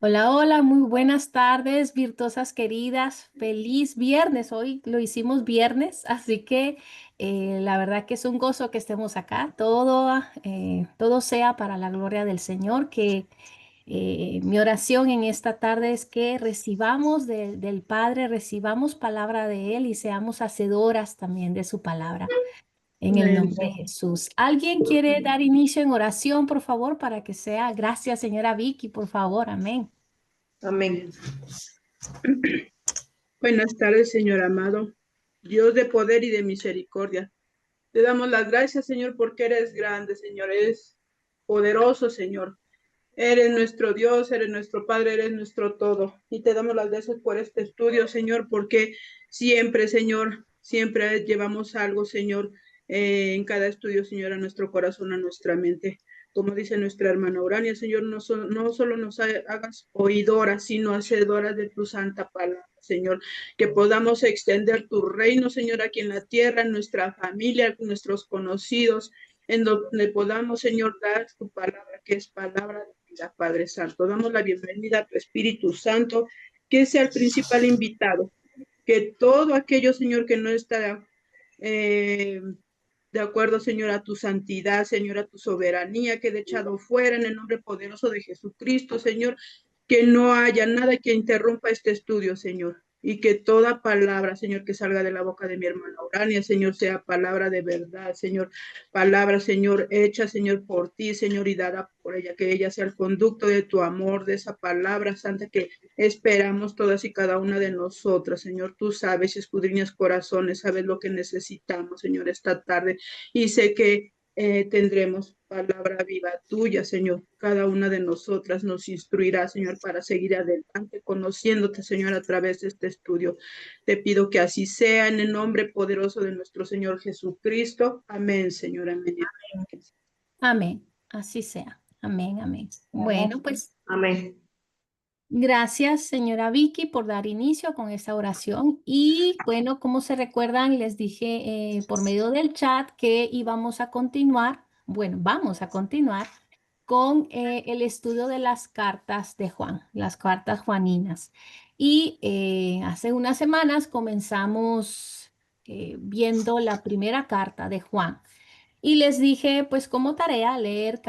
Hola, hola, muy buenas tardes, virtuosas queridas. Feliz viernes. Hoy lo hicimos viernes, así que la verdad que es un gozo que estemos acá. Todo sea para la gloria del Señor. Que mi oración en esta tarde es que recibamos del Padre, recibamos palabra de Él y seamos hacedoras también de su palabra. En el Amén. nombre de Jesús. ¿Alguien quiere dar inicio en oración, por favor, para que sea? Gracias, señora Vicky, por favor. Amén. Amén. Buenas tardes, Señor amado, Dios de poder y de misericordia. Te damos las gracias, Señor, porque eres grande, Señor, eres poderoso, Señor. Eres nuestro Dios, eres nuestro Padre, eres nuestro todo. Y te damos las gracias por este estudio, Señor, porque siempre, Señor, siempre llevamos algo, Señor, en cada estudio, Señor, a nuestro corazón, a nuestra mente. Como dice nuestra hermana Urania, Señor, no solo nos hagas oidoras, sino hacedoras de tu santa palabra, Señor, que podamos extender tu reino, Señor, aquí en la tierra, en nuestra familia, con nuestros conocidos, en donde podamos, Señor, dar tu palabra, que es palabra de vida, Padre Santo. Damos la bienvenida a tu Espíritu Santo, que sea el principal invitado, que todo aquello, Señor, que no está de acuerdo, Señor, a tu santidad, Señor, a tu soberanía, quede echado fuera en el nombre poderoso de Jesucristo, Señor, que no haya nada que interrumpa este estudio, Señor. Y que toda palabra, Señor, que salga de la boca de mi hermana Urania, Señor, sea palabra de verdad, Señor. Palabra, Señor, hecha, Señor, por ti, Señor, y dada por ella, que ella sea el conducto de tu amor, de esa palabra santa que esperamos todas y cada una de nosotras, Señor. Tú sabes, escudriñas corazones, sabes lo que necesitamos, Señor, esta tarde. Y sé que tendremos palabra viva tuya, Señor. Cada una de nosotras nos instruirá, Señor, para seguir adelante, conociéndote, Señor, a través de este estudio. Te pido que así sea en el nombre poderoso de nuestro Señor Jesucristo. Amén, Señor. Amén. Amén. Así sea. Amén, amén. Amén. Bueno, pues Amén. gracias, señora Vicky, por dar inicio con esta oración. Y bueno, como se recuerdan, les dije por medio del chat que íbamos a continuar, bueno, vamos a continuar con el estudio de las cartas de Juan, las cartas juaninas. Y hace unas semanas comenzamos viendo la primera carta de Juan. Y les dije, pues como tarea, leer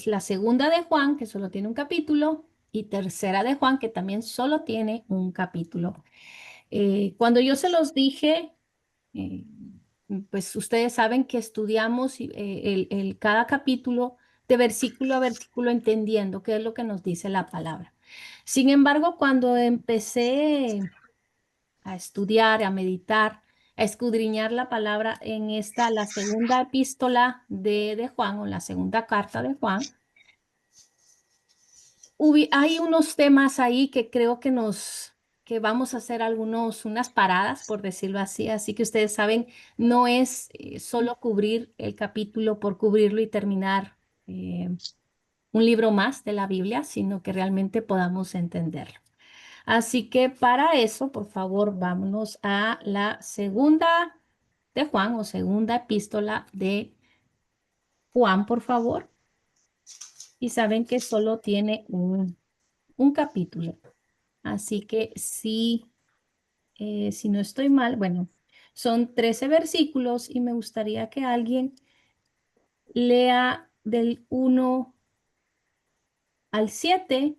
la segunda de Juan, que solo tiene un capítulo, y tercera de Juan, que también solo tiene un capítulo. Cuando yo se los dije, eh, pues ustedes saben que estudiamos cada capítulo de versículo a versículo, entendiendo qué es lo que nos dice la palabra. Sin embargo, cuando empecé a estudiar, a meditar, a escudriñar la palabra en la segunda epístola de Juan o la segunda carta de Juan. Hay unos temas ahí que creo que vamos a hacer unas paradas, por decirlo así. Así que ustedes saben, no es solo cubrir el capítulo por cubrirlo y terminar un libro más de la Biblia, sino que realmente podamos entenderlo. Así que para eso, por favor, vámonos a la segunda de Juan o segunda epístola de Juan, por favor. Y saben que solo tiene un capítulo. Así que si no estoy mal, bueno, son 13 versículos y me gustaría que alguien lea del 1 al 7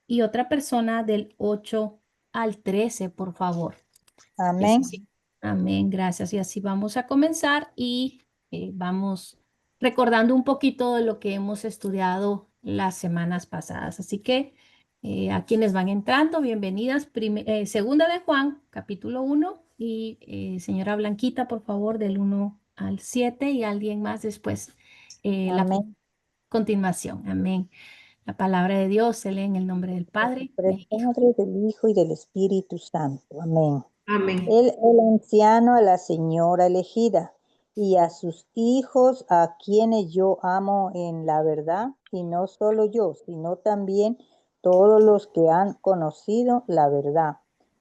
y otra persona del 8 al 13, por favor. Es Amén. así. Amén, gracias. Y así vamos a comenzar y vamos recordando un poquito de lo que hemos estudiado las semanas pasadas. Así que a quienes van entrando, bienvenidas. Segunda de Juan, capítulo 1 y señora Blanquita, por favor, del 1 al 7 y alguien más después la Amén. continuación. Amén. La palabra de Dios se lee en el nombre del En Padre, nombre del del Hijo. Padre, del Hijo y del Espíritu Santo. Amén. Amén. El anciano a la señora elegida y a sus hijos a quienes yo amo en la verdad, y no solo yo, sino también todos los que han conocido la verdad,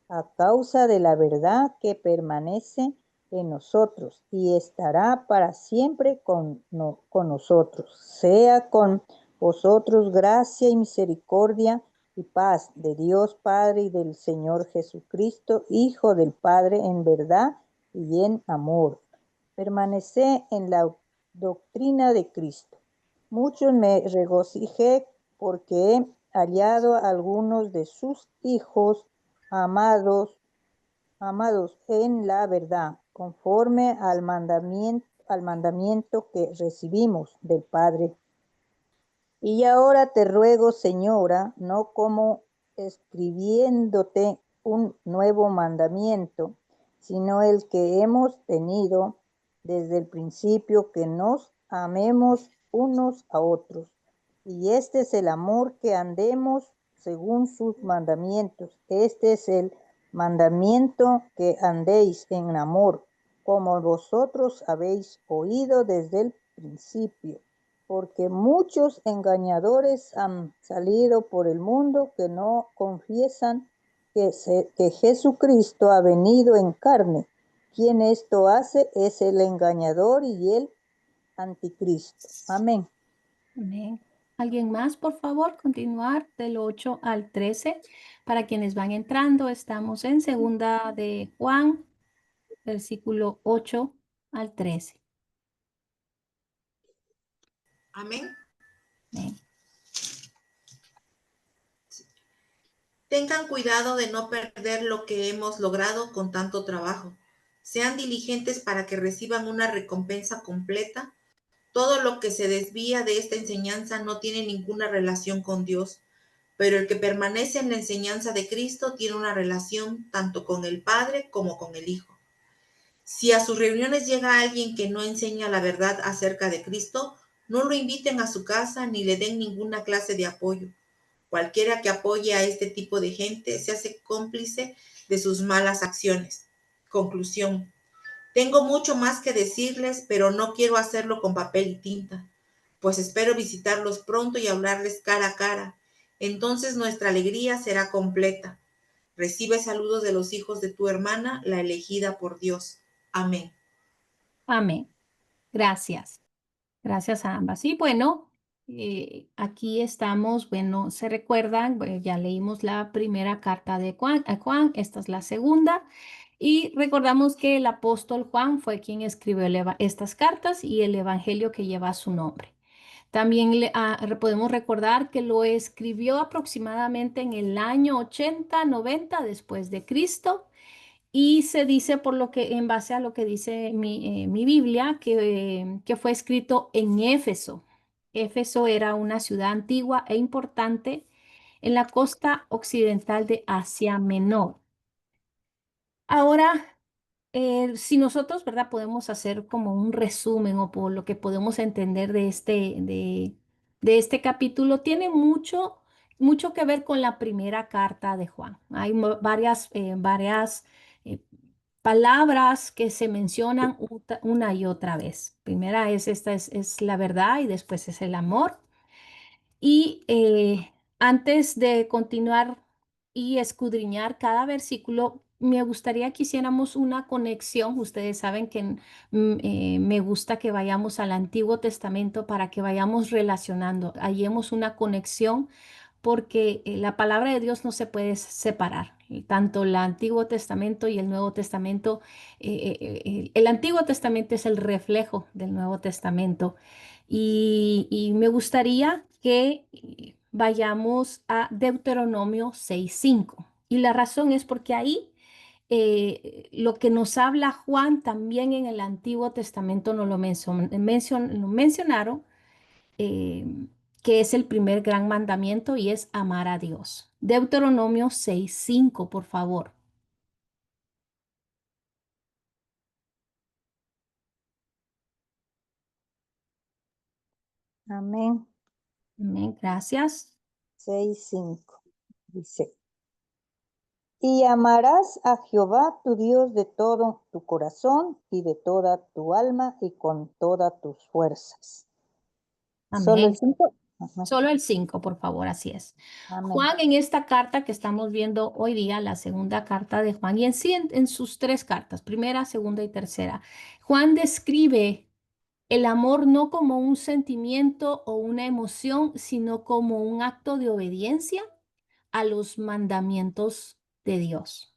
a causa de la verdad que permanece en nosotros y estará para siempre con nosotros, sea con Vosotros gracia y misericordia y paz de Dios Padre y del Señor Jesucristo, Hijo del Padre, en verdad y en amor. Permaneced en la doctrina de Cristo. Muchos me regocijé porque he hallado a algunos de sus hijos amados en la verdad, conforme al mandamiento que recibimos del Padre. Y ahora te ruego, Señora, no como escribiéndote un nuevo mandamiento, sino el que hemos tenido desde el principio, que nos amemos unos a otros. Y este es el amor, que andemos según sus mandamientos. Este es el mandamiento, que andéis en amor, como vosotros habéis oído desde el principio, porque muchos engañadores han salido por el mundo, que no confiesan que Jesucristo ha venido en carne. Quien esto hace es el engañador y el anticristo. Amén. Amén. ¿Alguien más, por favor? Continuar del 8 al 13. Para quienes van entrando, estamos en segunda de Juan, versículo 8 al 13. Amén. Amén. Tengan cuidado de no perder lo que hemos logrado con tanto trabajo. Sean diligentes para que reciban una recompensa completa. Todo lo que se desvía de esta enseñanza no tiene ninguna relación con Dios, pero el que permanece en la enseñanza de Cristo tiene una relación tanto con el Padre como con el Hijo. Si a sus reuniones llega alguien que no enseña la verdad acerca de Cristo, no lo inviten a su casa ni le den ninguna clase de apoyo. Cualquiera que apoye a este tipo de gente se hace cómplice de sus malas acciones. Conclusión. Tengo mucho más que decirles, pero no quiero hacerlo con papel y tinta, pues espero visitarlos pronto y hablarles cara a cara. Entonces nuestra alegría será completa. Recibe saludos de los hijos de tu hermana, la elegida por Dios. Amén. Amén. Gracias. Gracias a ambas. Y bueno, aquí estamos, bueno, se recuerdan, bueno, ya leímos la primera carta de Juan, esta es la segunda, y recordamos que el apóstol Juan fue quien escribió estas cartas y el evangelio que lleva su nombre. También podemos recordar que lo escribió aproximadamente en el año 80, 90 después de Cristo. Y se dice, por lo que, en base a lo que dice mi Biblia, que fue escrito en Éfeso. Éfeso era una ciudad antigua e importante en la costa occidental de Asia Menor. Ahora, si nosotros, ¿verdad? Podemos hacer como un resumen o por lo que podemos entender de este capítulo, tiene mucho que ver con la primera carta de Juan. Hay varias eh, palabras que se mencionan una y otra vez. Primera es la verdad y después es el amor. Y antes de continuar y escudriñar cada versículo, me gustaría que hiciéramos una conexión. Ustedes saben que me gusta que vayamos al Antiguo Testamento para que vayamos relacionando, hallemos una conexión porque la palabra de Dios no se puede separar. Tanto el Antiguo Testamento y el Nuevo Testamento, el Antiguo Testamento es el reflejo del Nuevo Testamento. Y me gustaría que vayamos a Deuteronomio 6:5. Y la razón es porque ahí lo que nos habla Juan también en el Antiguo Testamento nos lo mencionaron, eh, que es el primer gran mandamiento y es amar a Dios. Deuteronomio 6:5, por favor. Amén. Amén, gracias. 6:5 dice: Y amarás a Jehová tu Dios de todo tu corazón y de toda tu alma y con todas tus fuerzas. ¿Solo el Amén. 5? Solo el 5, por favor, así es. Amén. Juan, en esta carta que estamos viendo hoy día, la segunda carta de Juan, y en sí en sus tres cartas, primera, segunda y tercera, Juan describe El amor no como un sentimiento o una emoción, sino como un acto de obediencia a los mandamientos de Dios.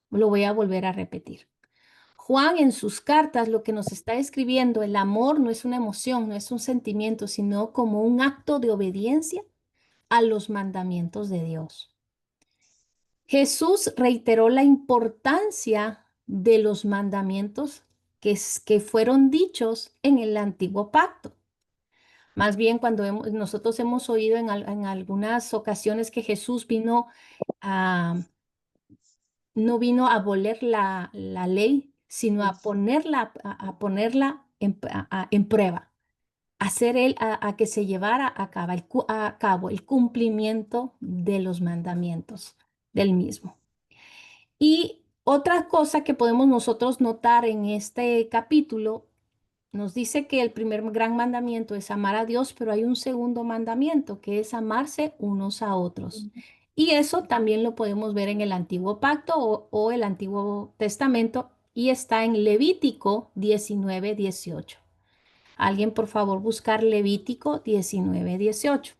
Lo voy a volver a repetir. Juan en sus cartas lo que nos está escribiendo, el amor no es una emoción, no es un sentimiento, sino como un acto de obediencia a los mandamientos de Dios. Jesús reiteró la importancia de los mandamientos que fueron dichos en el antiguo pacto. Más bien cuando nosotros hemos oído en algunas ocasiones que Jesús a, no vino a abolir la ley, sino a ponerla en prueba, hacer él a que se llevara a cabo el cumplimiento de los mandamientos del mismo. Y otra cosa que podemos nosotros notar en este capítulo, nos dice que el primer gran mandamiento es amar a Dios, pero hay un segundo mandamiento que es amarse unos a otros. Y eso también lo podemos ver en el Antiguo Pacto o el Antiguo Testamento y está en Levítico 19:18. Alguien, por favor, buscar Levítico 19:18.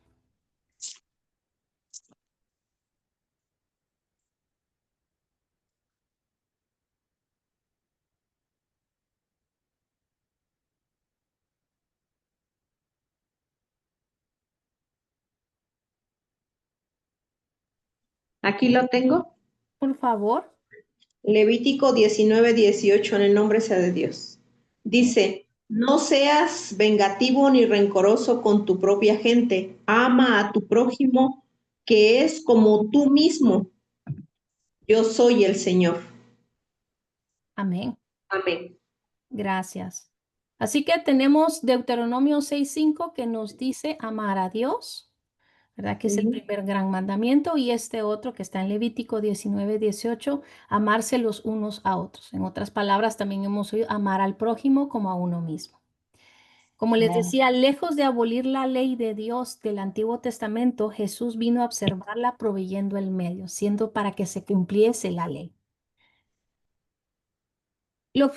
Aquí lo tengo. Por favor. Levítico 19:18, en el nombre sea de Dios. Dice, no seas vengativo ni rencoroso con tu propia gente. Ama a tu prójimo, que es como tú mismo. Yo soy el Señor. Amén. Amén. Gracias. Así que tenemos Deuteronomio 6:5 que nos dice amar a Dios, ¿verdad? Que es el primer gran mandamiento, y este otro que está en Levítico 19:18, amarse los unos a otros. En otras palabras, también hemos oído amar al prójimo como a uno mismo. Como les Amén. decía, lejos de abolir la ley de Dios del Antiguo Testamento, Jesús vino a observarla proveyendo el medio, siendo para que se cumpliese la ley. Los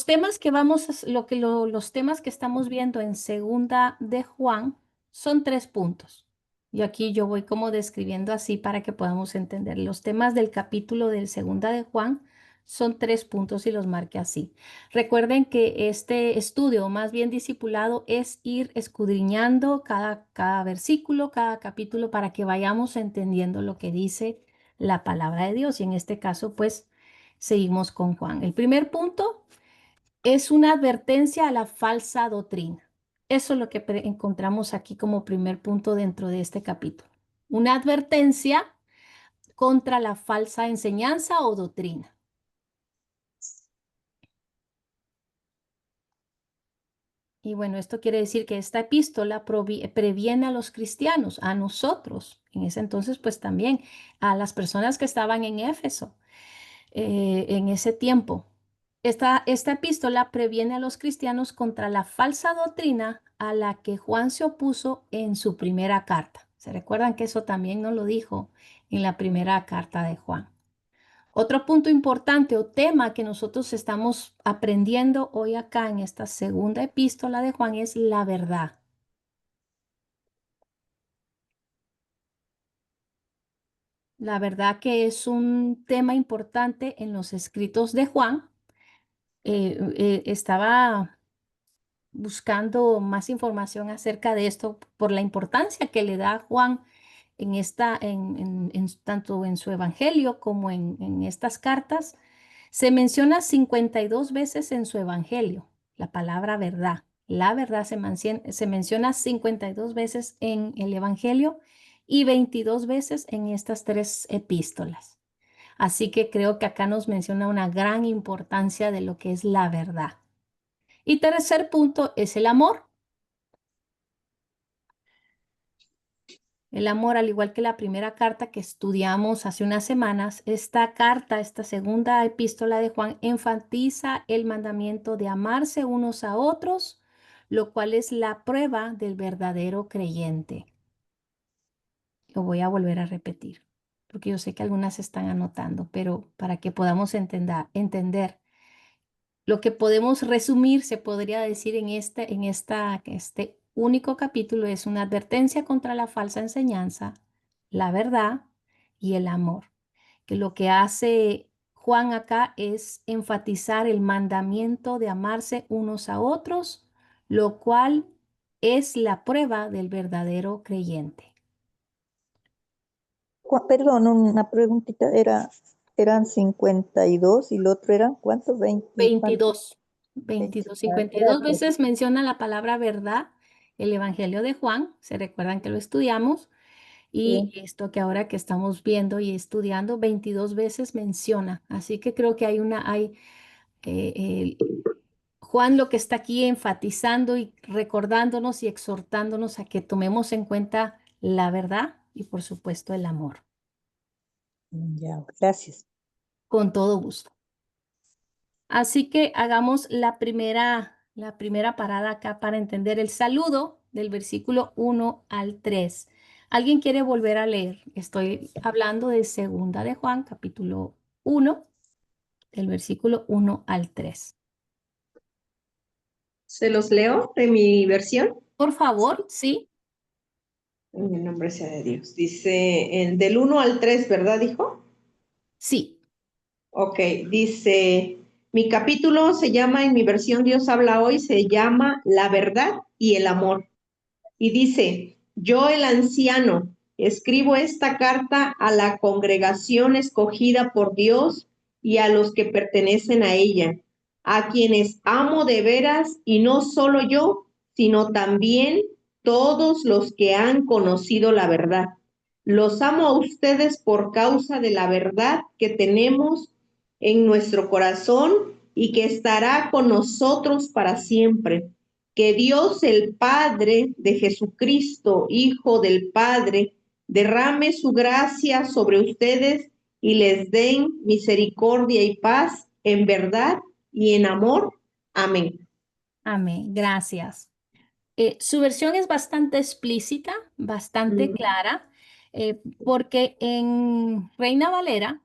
temas que los temas que estamos viendo en Segunda de Juan son 3 puntos. Y aquí yo voy como describiendo así para que podamos entender. Los temas del capítulo del Segunda de Juan son 3 puntos y los marqué así. Recuerden que este estudio, o más bien discipulado, es ir escudriñando cada versículo, cada capítulo, para que vayamos entendiendo lo que dice la palabra de Dios. Y en este caso, pues, seguimos con Juan. El primer punto es una advertencia a la falsa doctrina. Eso es lo que encontramos aquí como primer punto dentro de este capítulo. Una advertencia contra la falsa enseñanza o doctrina. Y bueno, esto quiere decir que esta epístola previene a los cristianos, a nosotros, en ese entonces, pues también a las personas que estaban en Éfeso en ese tiempo. Esta epístola previene a los cristianos contra la falsa doctrina a la que Juan se opuso en su primera carta. ¿Se recuerdan que eso también nos lo dijo en la primera carta de Juan? Otro punto importante o tema que nosotros estamos aprendiendo hoy acá en esta segunda epístola de Juan es la verdad. La verdad que es un tema importante en los escritos de Juan. Estaba buscando más información acerca de esto por la importancia que le da Juan tanto en su evangelio como en estas cartas. Se menciona 52 veces en su evangelio la palabra verdad. La verdad se menciona 52 veces en el evangelio y 22 veces en estas 3 epístolas. Así que creo que acá nos menciona una gran importancia de lo que es la verdad. Y tercer punto es el amor. El amor, al igual que la primera carta que estudiamos hace unas semanas, esta segunda epístola de Juan, enfatiza el mandamiento de amarse unos a otros, lo cual es la prueba del verdadero creyente. Lo voy a volver a repetir, porque yo sé que algunas están anotando, pero para que podamos entender lo que podemos resumir, se podría decir este único capítulo es una advertencia contra la falsa enseñanza, la verdad y el amor. Que lo que hace Juan acá es enfatizar el mandamiento de amarse unos a otros, lo cual es la prueba del verdadero creyente. Perdón, una preguntita. Eran 52 y el otro eran, ¿cuántos? 20, ¿cuántos? 22, 22, 52 Gracias. veces menciona la palabra verdad, el Evangelio de Juan, se recuerdan que lo estudiamos, y Sí. esto que ahora que estamos viendo y estudiando, 22 veces menciona. Así que creo que eh, Juan lo que está aquí enfatizando y recordándonos y exhortándonos a que tomemos en cuenta la verdad y por supuesto el amor, Ya, gracias. con todo gusto. Así que hagamos la primera parada acá para entender el saludo del versículo 1 al 3. ¿Alguien quiere volver a leer? Estoy hablando de Segunda de Juan, capítulo 1, del versículo 1 al 3. Se los leo de mi versión. Por favor, ¿sí? En el nombre sea de Dios. Dice, del 1 al 3, ¿verdad, dijo? Sí. Ok, dice, mi capítulo se llama, en mi versión Dios habla hoy, se llama La verdad y el amor. Y dice, yo el anciano, escribo esta carta a la congregación escogida por Dios y a los que pertenecen a ella, a quienes amo de veras y no solo yo, sino también todos los que han conocido la verdad. Los amo a ustedes por causa de la verdad que tenemos en nuestro corazón y que estará con nosotros para siempre. Que Dios el Padre de Jesucristo, Hijo del Padre, derrame su gracia sobre ustedes y les den misericordia y paz en verdad y en amor. Amén. Amén. Gracias. Su versión es bastante explícita, bastante clara, porque en Reina Valera,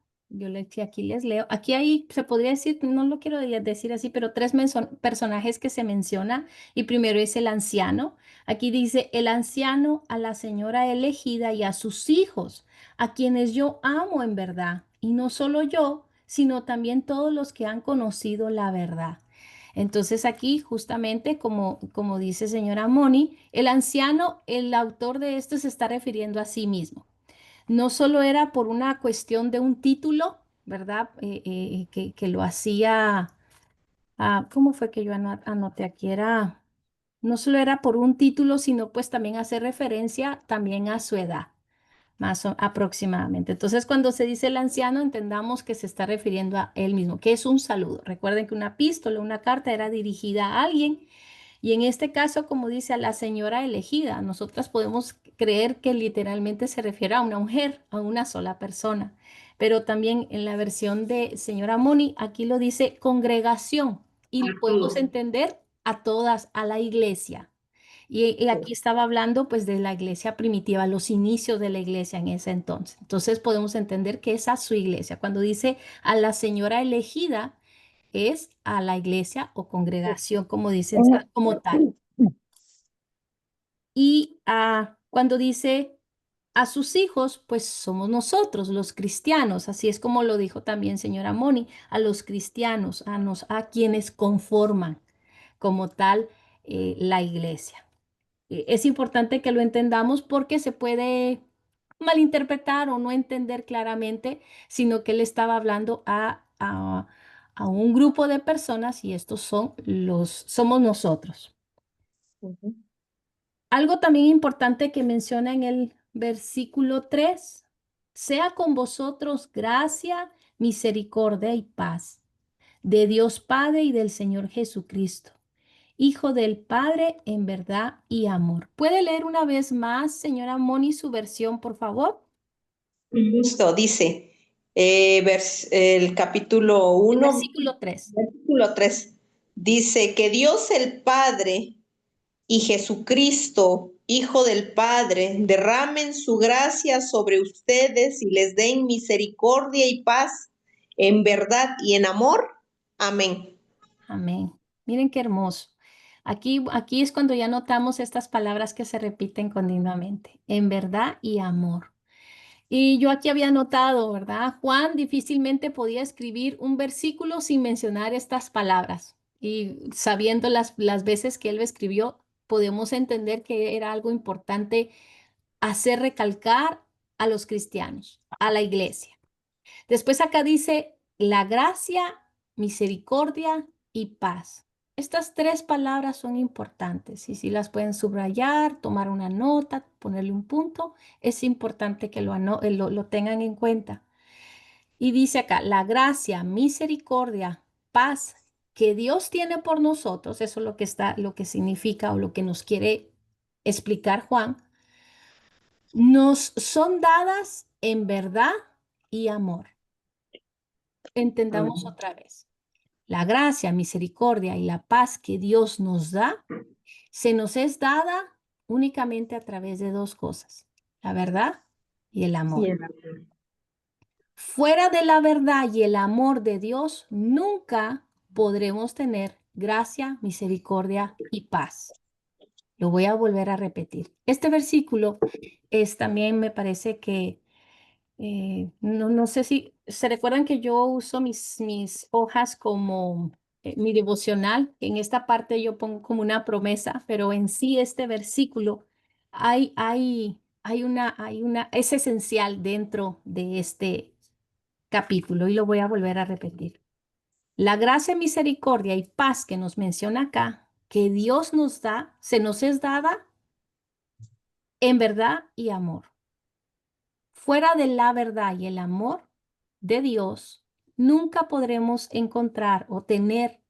aquí les leo, aquí hay, se podría decir, no lo quiero decir así, pero tres personajes que se menciona, y primero es el anciano. Aquí dice, el anciano a la señora elegida y a sus hijos, a quienes yo amo en verdad, y no solo yo, sino también todos los que han conocido la verdad. Entonces aquí justamente como dice señora Moni, el anciano, el autor de esto se está refiriendo a sí mismo. No solo era por una cuestión de un título, ¿verdad? Que lo hacía, ¿cómo fue que yo anoté aquí? No solo era por un título, sino pues también hace referencia también a su edad aproximadamente. Entonces, cuando se dice el anciano, entendamos que se está refiriendo a él mismo, que es un saludo. Recuerden que una epístola, una carta era dirigida a alguien y en este caso, como dice a la señora elegida, nosotras podemos creer que literalmente se refiere a una mujer, a una sola persona. Pero también en la versión de señora Moni, aquí lo dice congregación y podemos entender a todas, a la iglesia. Y aquí estaba hablando pues de la iglesia primitiva, los inicios de la iglesia en ese entonces. Entonces podemos entender que es a su iglesia. Cuando dice a la señora elegida, es a la iglesia o congregación, como dicen, como tal. Y cuando dice a sus hijos, pues somos nosotros, los cristianos. Así es como lo dijo también señora Moni, a los cristianos, a quienes conforman como tal la iglesia. Es importante que lo entendamos porque se puede malinterpretar o no entender claramente, sino que él estaba hablando a un grupo de personas y estos somos nosotros. Ujú. Algo también importante que menciona en el versículo 3: sea con vosotros gracia, misericordia y paz de Dios Padre y del Señor Jesucristo, Hijo del Padre en verdad y amor. ¿Puede leer una vez más, señora Moni, su versión, por favor? Un gusto, dice el capítulo El 1, versículo 3. versículo 3. Dice que Dios el Padre y Jesucristo, Hijo del Padre, derramen su gracia sobre ustedes y les den misericordia y paz en verdad y en amor. Amén. Amén. Miren qué hermoso. Aquí es cuando ya notamos estas palabras que se repiten continuamente, en verdad y amor. Y yo aquí había notado, ¿verdad? Juan difícilmente podía escribir un versículo sin mencionar estas palabras. Y sabiendo las veces que él lo escribió, podemos entender que era algo importante hacer recalcar a los cristianos, a la iglesia. Después acá dice la gracia, misericordia y paz. Estas tres palabras son importantes y si las pueden subrayar, tomar una nota, ponerle un punto, es importante que lo tengan en cuenta. Y dice acá, la gracia, misericordia, paz que Dios tiene por nosotros, eso es lo que significa o lo que nos quiere explicar Juan, nos son dadas en verdad y amor. Entendamos Amén. otra vez. La gracia, misericordia y la paz que Dios nos da, se nos es dada únicamente a través de dos cosas, la verdad y el Y amor. el amor. Fuera de la verdad y el amor de Dios, nunca podremos tener gracia, misericordia y paz. Lo voy a volver a repetir. Este versículo es también, me parece que no sé si se recuerdan que yo uso mis hojas como mi devocional. En esta parte yo pongo como una promesa, pero en sí este versículo es esencial dentro de este capítulo y lo voy a volver a repetir. La gracia, misericordia y paz que nos menciona acá, que Dios nos da, se nos es dada en verdad y amor. Fuera de la verdad y el amor de Dios, nunca podremos encontrar o tener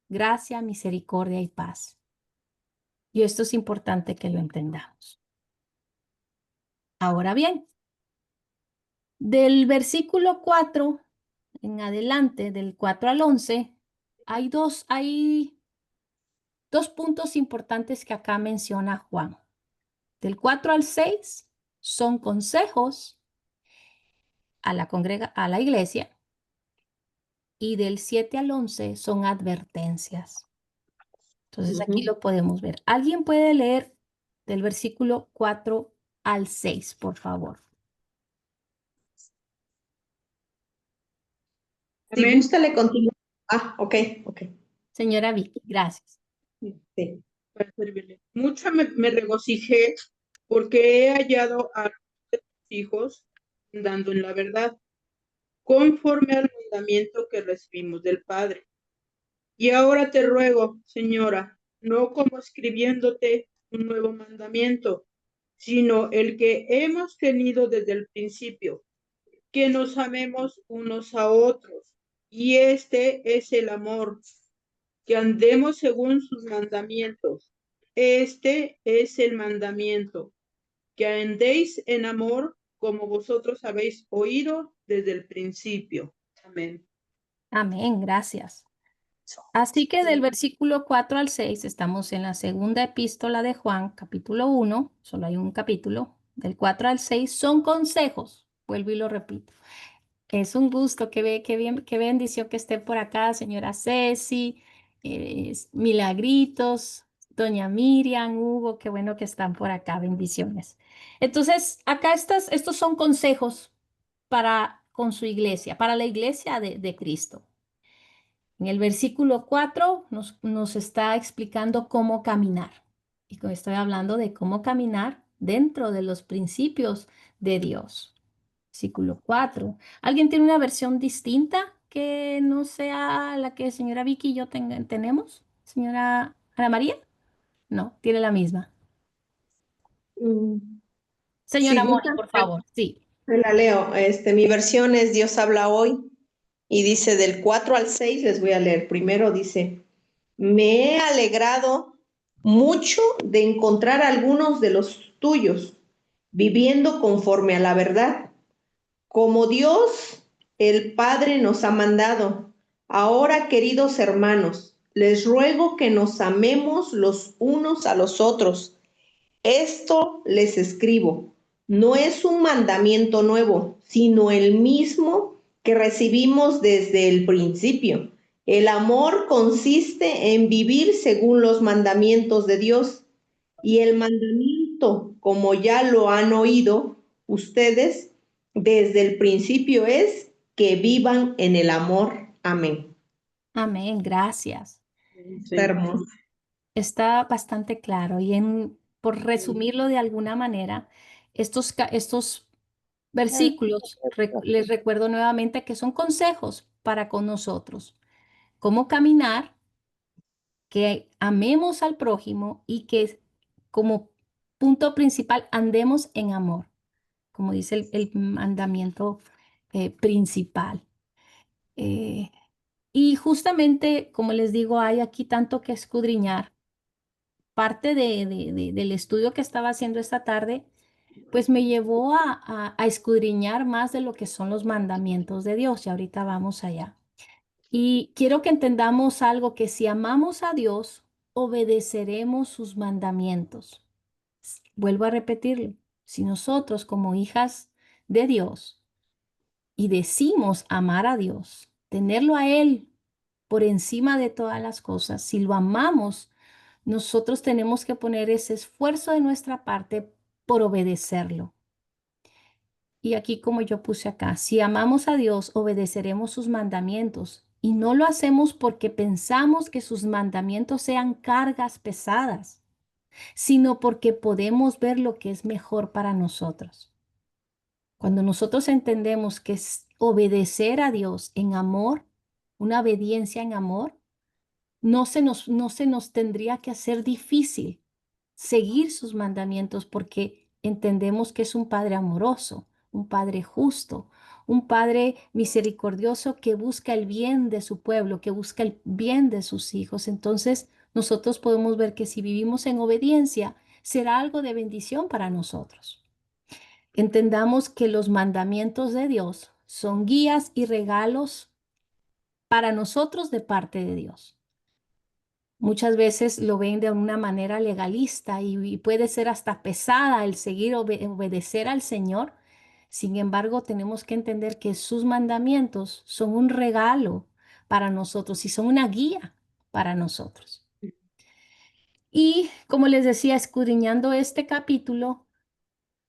gracia, misericordia y paz. Y esto es importante que lo entendamos. Ahora bien, del versículo 4 en adelante, del 4 al 11, hay dos puntos importantes que acá menciona Juan. Del 4 al 6 son consejos a la iglesia y del 7 al 11 son advertencias. Entonces aquí Ujú. lo podemos ver. ¿Alguien puede leer del versículo 4 al 6, por favor? Si Amén. gusta, le continúo. Ah, ok, ok. Señora Vicky, gracias. Sí. Para servirle. Mucho me regocijé porque he hallado a tus hijos andando en la verdad, conforme al mandamiento que recibimos del Padre. Y ahora te ruego, Señora, no como escribiéndote un nuevo mandamiento, sino el que hemos tenido desde el principio, que nos amemos unos a otros. Y este es el amor, que andemos según sus mandamientos. Este es el mandamiento, que andéis en amor como vosotros habéis oído desde el principio. Amén. Amén, gracias. Así que del versículo 4 al 6 estamos en la segunda epístola de Juan, capítulo 1, solo hay un capítulo, del 4 al 6 son consejos, vuelvo y lo repito. Es un gusto, qué bien, qué bendición que esté por acá, señora Ceci, Milagritos, doña Miriam, Hugo, qué bueno que están por acá, bendiciones. Entonces, acá estos son consejos con su iglesia, para la iglesia de Cristo. En el versículo 4 nos está explicando cómo caminar. Y estoy hablando de cómo caminar dentro de los principios de Dios. Versículo 4. ¿Alguien tiene una versión distinta que no sea la que señora Vicky y yo tenemos? ¿Señora Ana María? No, tiene la misma. Mm, Señora Si Moni, gusta, por favor. Sí. me la leo. Mi versión es Dios habla hoy y dice del 4 al 6, les voy a leer. Primero dice, me he alegrado mucho de encontrar algunos de los tuyos viviendo conforme a la verdad, como Dios el Padre nos ha mandado. Ahora, queridos hermanos, les ruego que nos amemos los unos a los otros. Esto les escribo. No es un mandamiento nuevo, sino el mismo que recibimos desde el principio. El amor consiste en vivir según los mandamientos de Dios. Y el mandamiento, como ya lo han oído ustedes, desde el principio es que vivan en el amor. Amén. Amén, gracias. Está hermoso. Está bastante claro y por resumirlo de alguna manera, estos versículos les recuerdo nuevamente que son consejos para con nosotros. Cómo caminar, que amemos al prójimo y que como punto principal andemos en amor, como dice el mandamiento principal. Eh, y justamente, como les digo, hay aquí tanto que escudriñar. Parte del estudio que estaba haciendo esta tarde, pues me llevó a escudriñar más de lo que son los mandamientos de Dios y ahorita vamos allá. Y quiero que entendamos algo, que si amamos a Dios, obedeceremos sus mandamientos. Vuelvo a repetirlo, si nosotros como hijas de Dios y decimos amar a Dios, tenerlo a Él por encima de todas las cosas, si lo amamos, nosotros tenemos que poner ese esfuerzo de nuestra parte por obedecerlo. Y aquí como yo puse acá, si amamos a Dios, obedeceremos sus mandamientos y no lo hacemos porque pensamos que sus mandamientos sean cargas pesadas, sino porque podemos ver lo que es mejor para nosotros. Cuando nosotros entendemos que es obedecer a Dios en amor, una obediencia en amor, no se nos tendría que hacer difícil seguir sus mandamientos porque entendemos que es un Padre amoroso, un Padre justo, un Padre misericordioso que busca el bien de su pueblo, que busca el bien de sus hijos. Entonces, nosotros podemos ver que si vivimos en obediencia, será algo de bendición para nosotros. Entendamos que los mandamientos de Dios son guías y regalos para nosotros de parte de Dios. Muchas veces lo ven de una manera legalista y puede ser hasta pesada el seguir obedecer al Señor. Sin embargo, tenemos que entender que sus mandamientos son un regalo para nosotros y son una guía para nosotros. Y como les decía, escudriñando este capítulo,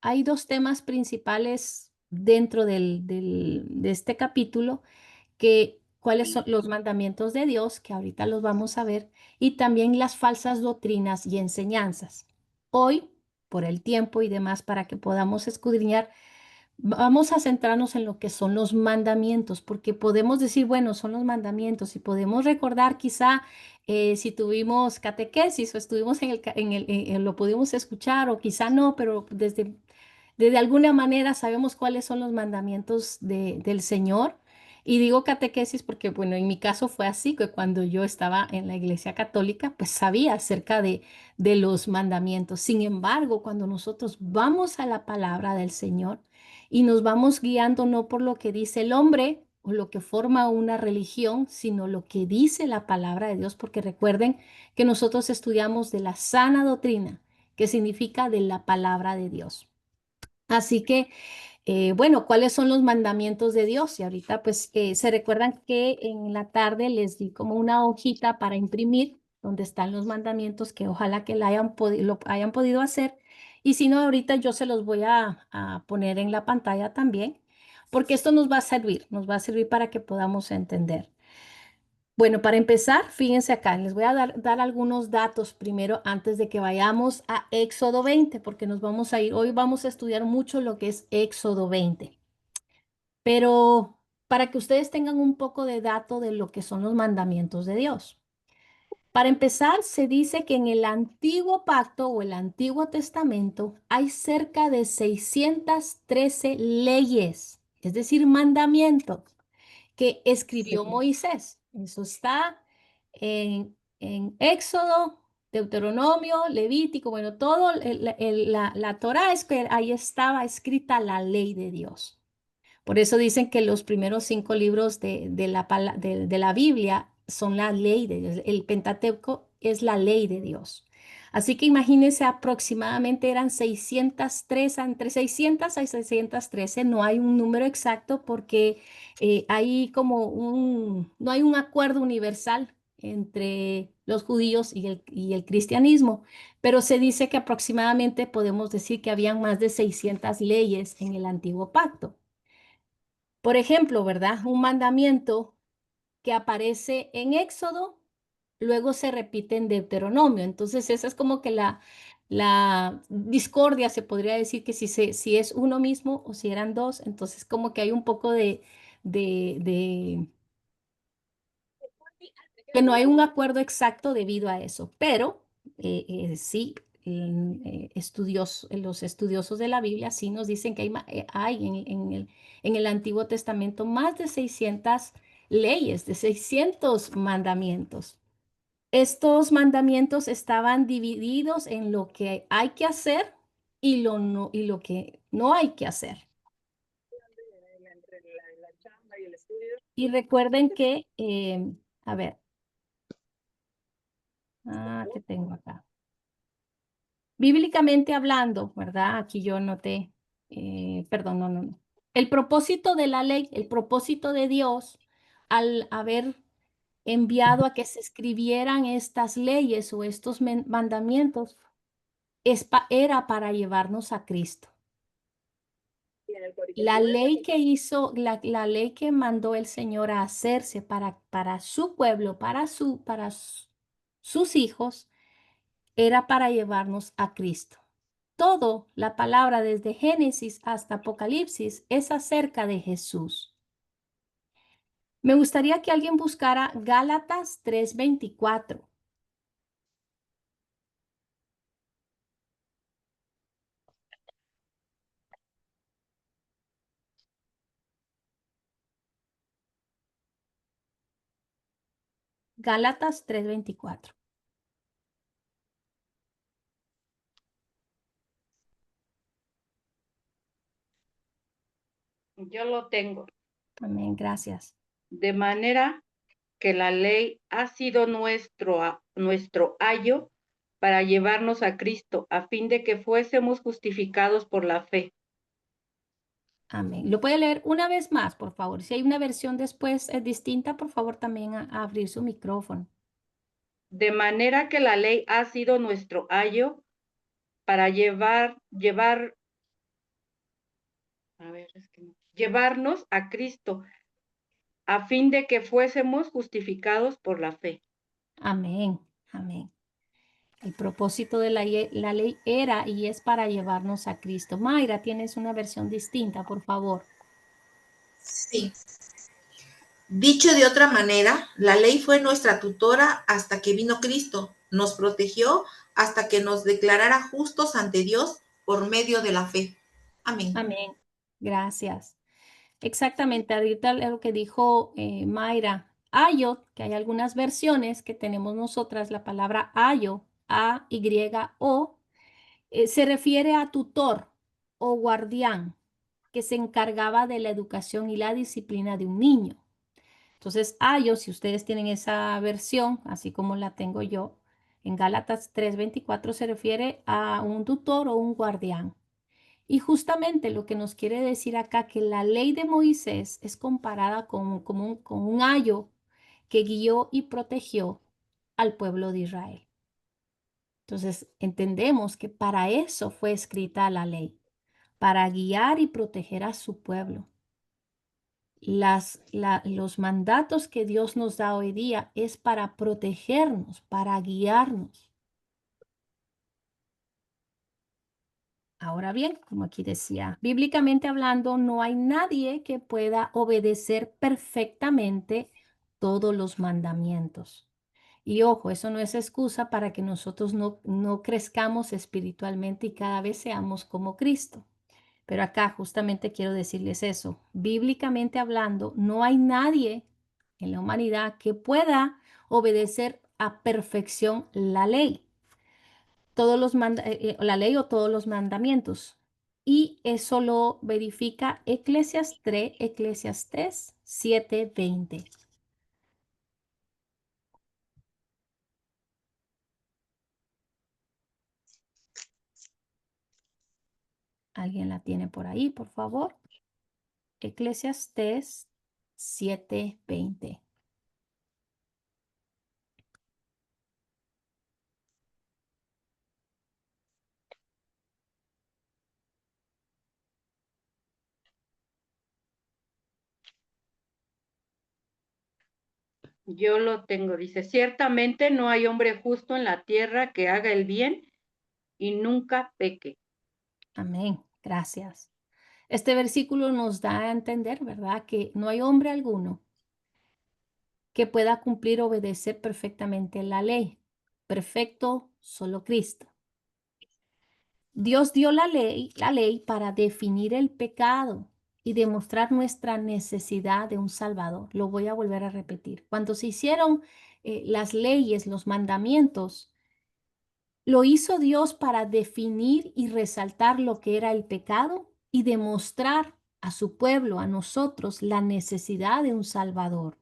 hay dos temas principales dentro de este capítulo que cuáles son los mandamientos de Dios, que ahorita los vamos a ver, y también las falsas doctrinas y enseñanzas. Hoy, por el tiempo y demás, para que podamos escudriñar, vamos a centrarnos en lo que son los mandamientos, porque podemos decir, bueno, son los mandamientos y podemos recordar quizá si tuvimos catequesis o estuvimos lo pudimos escuchar o quizá no, pero desde alguna manera sabemos cuáles son los mandamientos del Señor. Y digo catequesis porque, bueno, en mi caso fue así, que cuando yo estaba en la Iglesia Católica, pues sabía acerca de los mandamientos. Sin embargo, cuando nosotros vamos a la palabra del Señor y nos vamos guiando no por lo que dice el hombre o lo que forma una religión, sino lo que dice la palabra de Dios, porque recuerden que nosotros estudiamos de la sana doctrina, que significa de la palabra de Dios. Así que, bueno, ¿cuáles son los mandamientos de Dios? Y ahorita, pues, se recuerdan que en la tarde les di como una hojita para imprimir donde están los mandamientos que ojalá que lo hayan podido hacer. Y si no, ahorita yo se los voy a poner en la pantalla también, porque esto nos va a servir para que podamos entender. Bueno, para empezar, fíjense acá, les voy a dar algunos datos primero antes de que vayamos a Éxodo 20, porque nos vamos a ir, hoy vamos a estudiar mucho lo que es Éxodo 20. Pero para que ustedes tengan un poco de dato de lo que son los mandamientos de Dios. Para empezar, se dice que en el Antiguo Pacto o el Antiguo Testamento hay cerca de 613 leyes, es decir, mandamientos que escribió Moisés. Eso está en Éxodo, Deuteronomio, Levítico, bueno, todo la Torá es que ahí estaba escrita la ley de Dios. Por eso dicen que los primeros 5 libros de la Biblia son la ley de Dios. El Pentateuco es la ley de Dios. Así que imagínense, aproximadamente eran 603, entre 600 y 613. No hay un número exacto porque hay como no hay un acuerdo universal entre los judíos y el cristianismo, pero se dice que aproximadamente podemos decir que habían más de 600 leyes en el antiguo pacto. Por ejemplo, ¿verdad? Un mandamiento que aparece en Éxodo, luego se repite en Deuteronomio. Entonces, esa es como que la discordia, se podría decir que si es uno mismo o si eran dos, entonces como que hay un poco de que no hay un acuerdo exacto debido a eso, pero sí, los estudiosos de la Biblia sí nos dicen que hay en el Antiguo Testamento más de 600 leyes, de 600 mandamientos. Estos mandamientos estaban divididos en lo que hay que hacer y lo que no hay que hacer. Y recuerden que, a ver, ¿qué tengo acá? Bíblicamente hablando, ¿verdad? Aquí yo noté, perdón, no. El propósito de la ley, el propósito de Dios al haber enviado a que se escribieran estas leyes o estos mandamientos era para llevarnos a Cristo. La ley que hizo, la ley que mandó el Señor a hacerse para su pueblo, sus hijos, era para llevarnos a Cristo. Todo, la palabra desde Génesis hasta Apocalipsis es acerca de Jesús. Me gustaría que alguien buscara Gálatas 3:24. Gálatas 3:24. Yo lo tengo. Amén, gracias. De manera que la ley ha sido nuestro ayo para llevarnos a Cristo, a fin de que fuésemos justificados por la fe. Amén. ¿Lo puede leer una vez más, por favor? Si hay una versión después distinta, por favor, también a abrir su micrófono. De manera que la ley ha sido nuestro ayo para llevarnos a Cristo, a fin de que fuésemos justificados por la fe. Amén, amén. El propósito de la ley era y es para llevarnos a Cristo. Mayra, tienes una versión distinta, por favor. Sí. Dicho de otra manera, la ley fue nuestra tutora hasta que vino Cristo, nos protegió hasta que nos declarara justos ante Dios por medio de la fe. Amén. Amén. Gracias. Exactamente, ahorita lo que dijo Mayra. Ayo, que hay algunas versiones que tenemos nosotras, la palabra ayo, A-Y-O, se refiere a tutor o guardián que se encargaba de la educación y la disciplina de un niño. Entonces, ayo, si ustedes tienen esa versión, así como la tengo yo, en Gálatas 3:24 se refiere a un tutor o un guardián. Y justamente lo que nos quiere decir acá, que la ley de Moisés es comparada con un ayo que guió y protegió al pueblo de Israel. Entonces, entendemos que para eso fue escrita la ley, para guiar y proteger a su pueblo. Los mandatos que Dios nos da hoy día es para protegernos, para guiarnos. Ahora bien, como aquí decía, bíblicamente hablando, no hay nadie que pueda obedecer perfectamente todos los mandamientos. Y ojo, eso no es excusa para que nosotros no crezcamos espiritualmente y cada vez seamos como Cristo. Pero acá justamente quiero decirles eso. Bíblicamente hablando, no hay nadie en la humanidad que pueda obedecer a perfección la ley, la ley o todos los mandamientos. Y eso lo verifica Eclesiastés 7:20. ¿Alguien la tiene por ahí, por favor? Eclesiastés 7:20. Yo lo tengo, dice, ciertamente no hay hombre justo en la tierra que haga el bien y nunca peque. Amén. Gracias. Este versículo nos da a entender, ¿verdad? Que no hay hombre alguno que pueda cumplir o obedecer perfectamente la ley. Perfecto, solo Cristo. Dios dio la ley para definir el pecado y demostrar nuestra necesidad de un Salvador. Lo voy a volver a repetir. Cuando se hicieron las leyes, los mandamientos, lo hizo Dios para definir y resaltar lo que era el pecado y demostrar a su pueblo, a nosotros, la necesidad de un Salvador.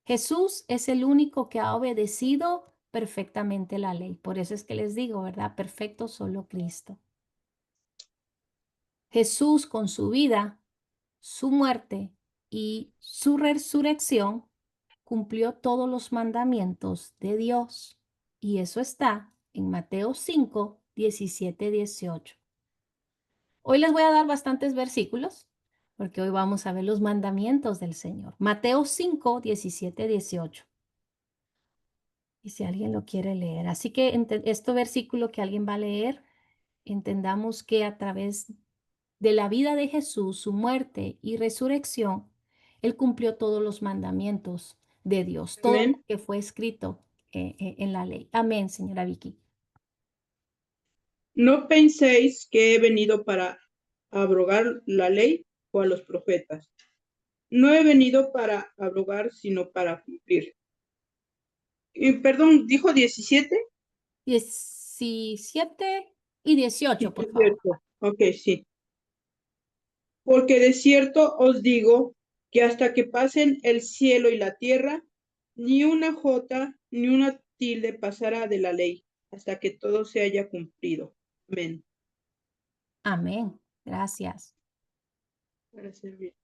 Jesús es el único que ha obedecido perfectamente la ley. Por eso es que les digo, ¿verdad? Perfecto solo Cristo. Jesús con su vida, su muerte y su resurrección cumplió todos los mandamientos de Dios. Y eso está en Mateo 5, 17, 18. Hoy les voy a dar bastantes versículos porque hoy vamos a ver los mandamientos del Señor. Mateo 5, 17, 18. Y si alguien lo quiere leer. Así que este versículo que alguien va a leer, entendamos que a través de la vida de Jesús, su muerte y resurrección, Él cumplió todos los mandamientos de Dios, todo lo Amén. que fue escrito en la ley. Amén, señora Vicky. No penséis que he venido para abrogar la ley o a los profetas. No he venido para abrogar, sino para cumplir. Perdón, ¿dijo 17? 17 y 18, Sí, por es favor. cierto. Ok, sí. Porque de cierto os digo que hasta que pasen el cielo y la tierra, ni una jota ni una tilde pasará de la ley, hasta que todo se haya cumplido. Amén. Amén. Gracias. Para servir.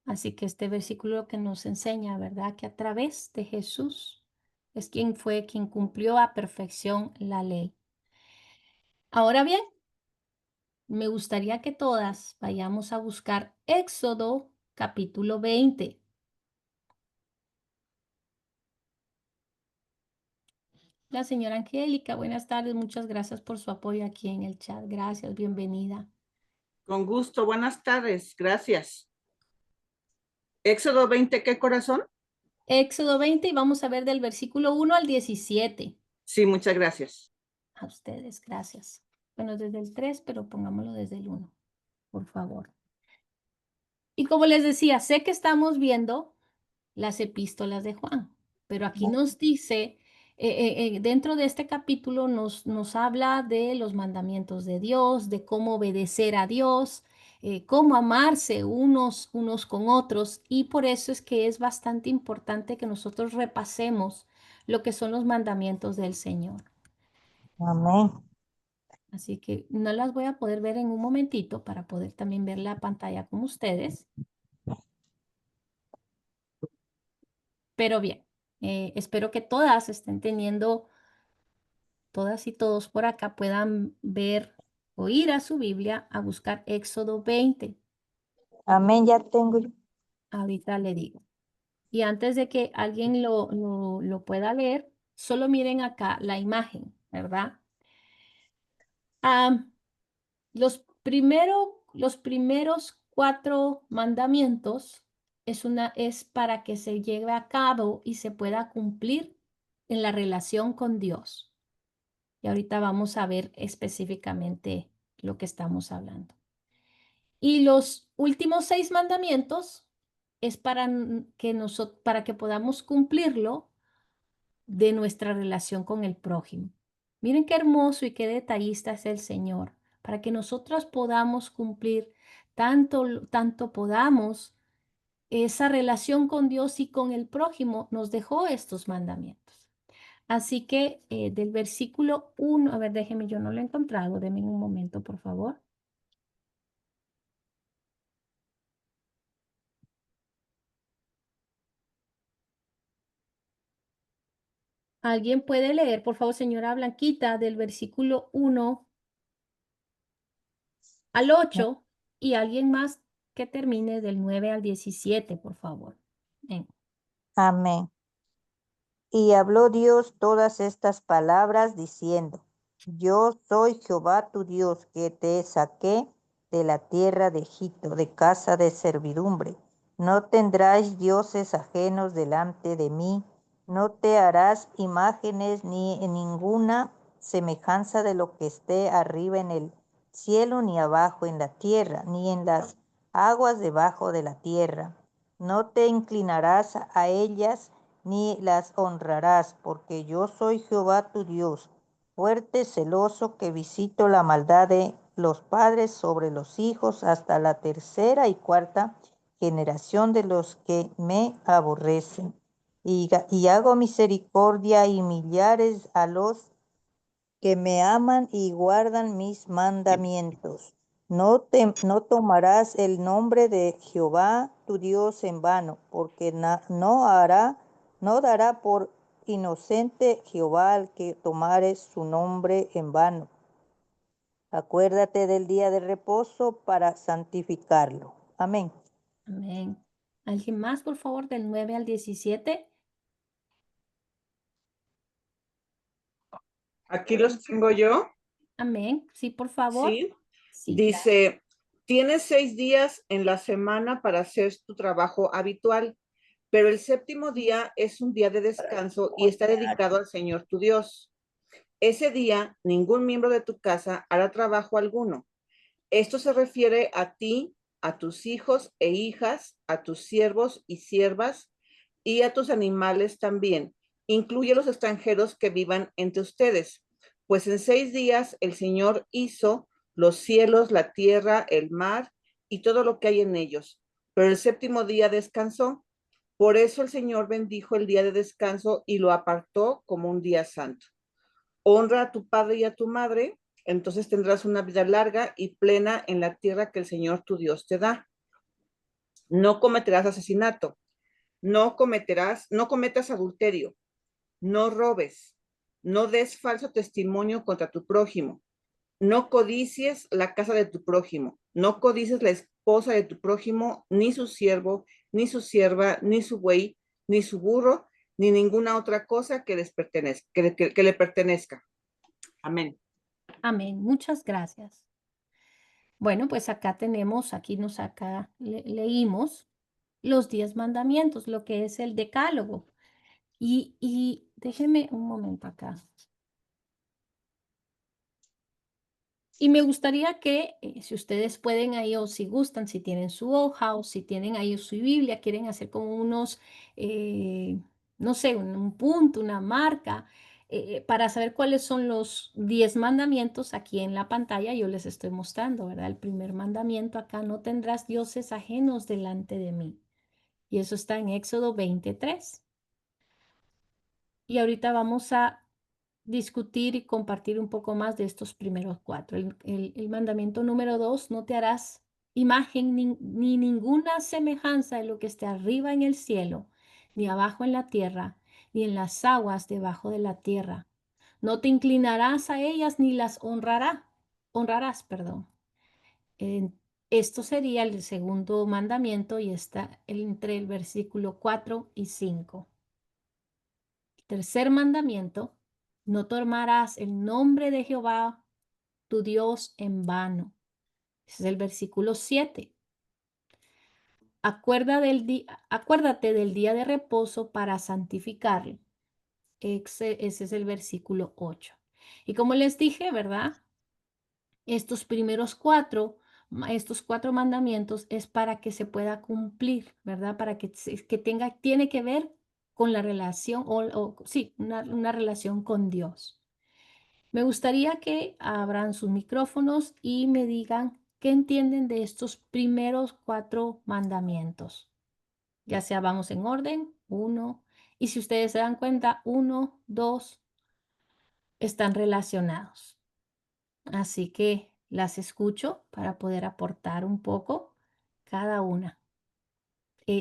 Así que este versículo que nos enseña, ¿verdad? Que a través de Jesús es quien fue quien cumplió a perfección la ley. Ahora bien, me gustaría que todas vayamos a buscar Éxodo capítulo 20. La señora Angélica, buenas tardes, muchas gracias por su apoyo aquí en el chat. Gracias, bienvenida. Con gusto, buenas tardes, gracias. Éxodo 20, ¿qué corazón? Éxodo 20 y vamos a ver del versículo 1 al 17. Sí, muchas gracias. A ustedes, gracias. Bueno, desde el 3, pero pongámoslo desde el 1, por favor. Y como les decía, sé que estamos viendo las epístolas de Juan, pero aquí nos dice, dentro de este capítulo nos habla de los mandamientos de Dios, de cómo obedecer a Dios, cómo amarse unos con otros, y por eso es que es bastante importante que nosotros repasemos lo que son los mandamientos del Señor. Amén. Así que no las voy a poder ver en un momentito para poder también ver la pantalla con ustedes. Pero bien, espero que todas estén teniendo, todas y todos por acá puedan ver o ir a su Biblia a buscar Éxodo 20. Amén, ya tengo. Ahorita le digo. Y antes de que alguien lo pueda leer, solo miren acá la imagen, ¿verdad? Ah, los primeros 4 mandamientos es para que se lleve a cabo y se pueda cumplir en la relación con Dios. Y ahorita vamos a ver específicamente lo que estamos hablando. Y los últimos 6 mandamientos es para que podamos cumplirlo de nuestra relación con el prójimo. Miren qué hermoso y qué detallista es el Señor, para que nosotras podamos cumplir tanto podamos esa relación con Dios y con el prójimo, nos dejó estos mandamientos. Así que del versículo 1, a ver, déjeme, yo no lo he encontrado, denme un momento, por favor. ¿Alguien puede leer, por favor, señora Blanquita, del versículo 1 al 8 y alguien más que termine del 9 al 17, por favor? Ven. Amén. Y habló Dios todas estas palabras diciendo, yo soy Jehová tu Dios que te saqué de la tierra de Egipto, de casa de servidumbre. No tendrás dioses ajenos delante de mí, no te harás imágenes ni en ninguna semejanza de lo que esté arriba en el cielo, ni abajo en la tierra, ni en las aguas debajo de la tierra. No te inclinarás a ellas, ni las honrarás, porque yo soy Jehová tu Dios, fuerte, celoso, que visito la maldad de los padres sobre los hijos hasta la tercera y cuarta generación de los que me aborrecen. Y hago misericordia y millares a los que me aman y guardan mis mandamientos. No tomarás el nombre de Jehová tu Dios en vano, porque no dará por inocente Jehová al que tomare su nombre en vano. Acuérdate del día de reposo para santificarlo. Amén. Amén. ¿Alguien más, por favor, del 9 al 17? Aquí los tengo yo. Amén. Sí, por favor. Sí. Sí, Dice, tienes 6 días en la semana para hacer tu trabajo habitual, pero el séptimo día es un día de descanso y está dedicado al Señor tu Dios. Ese día, ningún miembro de tu casa hará trabajo alguno. Esto se refiere a ti, a tus hijos e hijas, a tus siervos y siervas y a tus animales también. Incluye a los extranjeros que vivan entre ustedes. Pues en 6 días el Señor hizo los cielos, la tierra, el mar y todo lo que hay en ellos. Pero el séptimo día descansó. Por eso el Señor bendijo el día de descanso y lo apartó como un día santo. Honra a tu padre y a tu madre, entonces tendrás una vida larga y plena en la tierra que el Señor tu Dios te da. No cometerás asesinato, no cometas adulterio, no robes, no des falso testimonio contra tu prójimo, no codicies la casa de tu prójimo, no codicies la esposa de tu prójimo, ni su siervo, ni su sierva, ni su buey, ni su burro, ni ninguna otra cosa que le pertenezca. Amén. amén. Muchas gracias. Bueno, pues acá tenemos, acá leímos los 10 mandamientos, lo que es el decálogo. Y déjeme un momento acá. Y me gustaría que, si ustedes pueden ahí, o si gustan, si tienen su hoja, o si tienen ahí su Biblia, quieren hacer como unos, no sé, un punto, una marca, para saber cuáles son los 10 mandamientos aquí en la pantalla, yo les estoy mostrando, ¿verdad? El primer mandamiento acá, no tendrás dioses ajenos delante de mí. Y eso está en Éxodo 23. Y ahorita vamos a discutir y compartir un poco más de estos primeros 4. El mandamiento número 2, no te harás imagen ni ninguna semejanza de lo que esté arriba en el cielo, ni abajo en la tierra, ni en las aguas debajo de la tierra. No te inclinarás a ellas ni las honrarás, perdón. Eh, Esto sería el segundo mandamiento y está entre el versículo 4 y 5. Tercer mandamiento, no tomarás el nombre de Jehová, tu Dios, en vano. Ese es el versículo 7. Acuérdate del día de reposo para santificarlo. Ese es el versículo 8. Y como les dije, ¿verdad? Estos primeros estos 4 mandamientos es para que se pueda cumplir, ¿verdad? Para que tiene que ver con la relación, sí, una relación con Dios. Me gustaría que abran sus micrófonos y me digan qué entienden de estos primeros 4 mandamientos. Ya sea vamos en orden, 1, Y si ustedes se dan cuenta, 1, 2 están relacionados. Así que las escucho para poder aportar un poco cada una.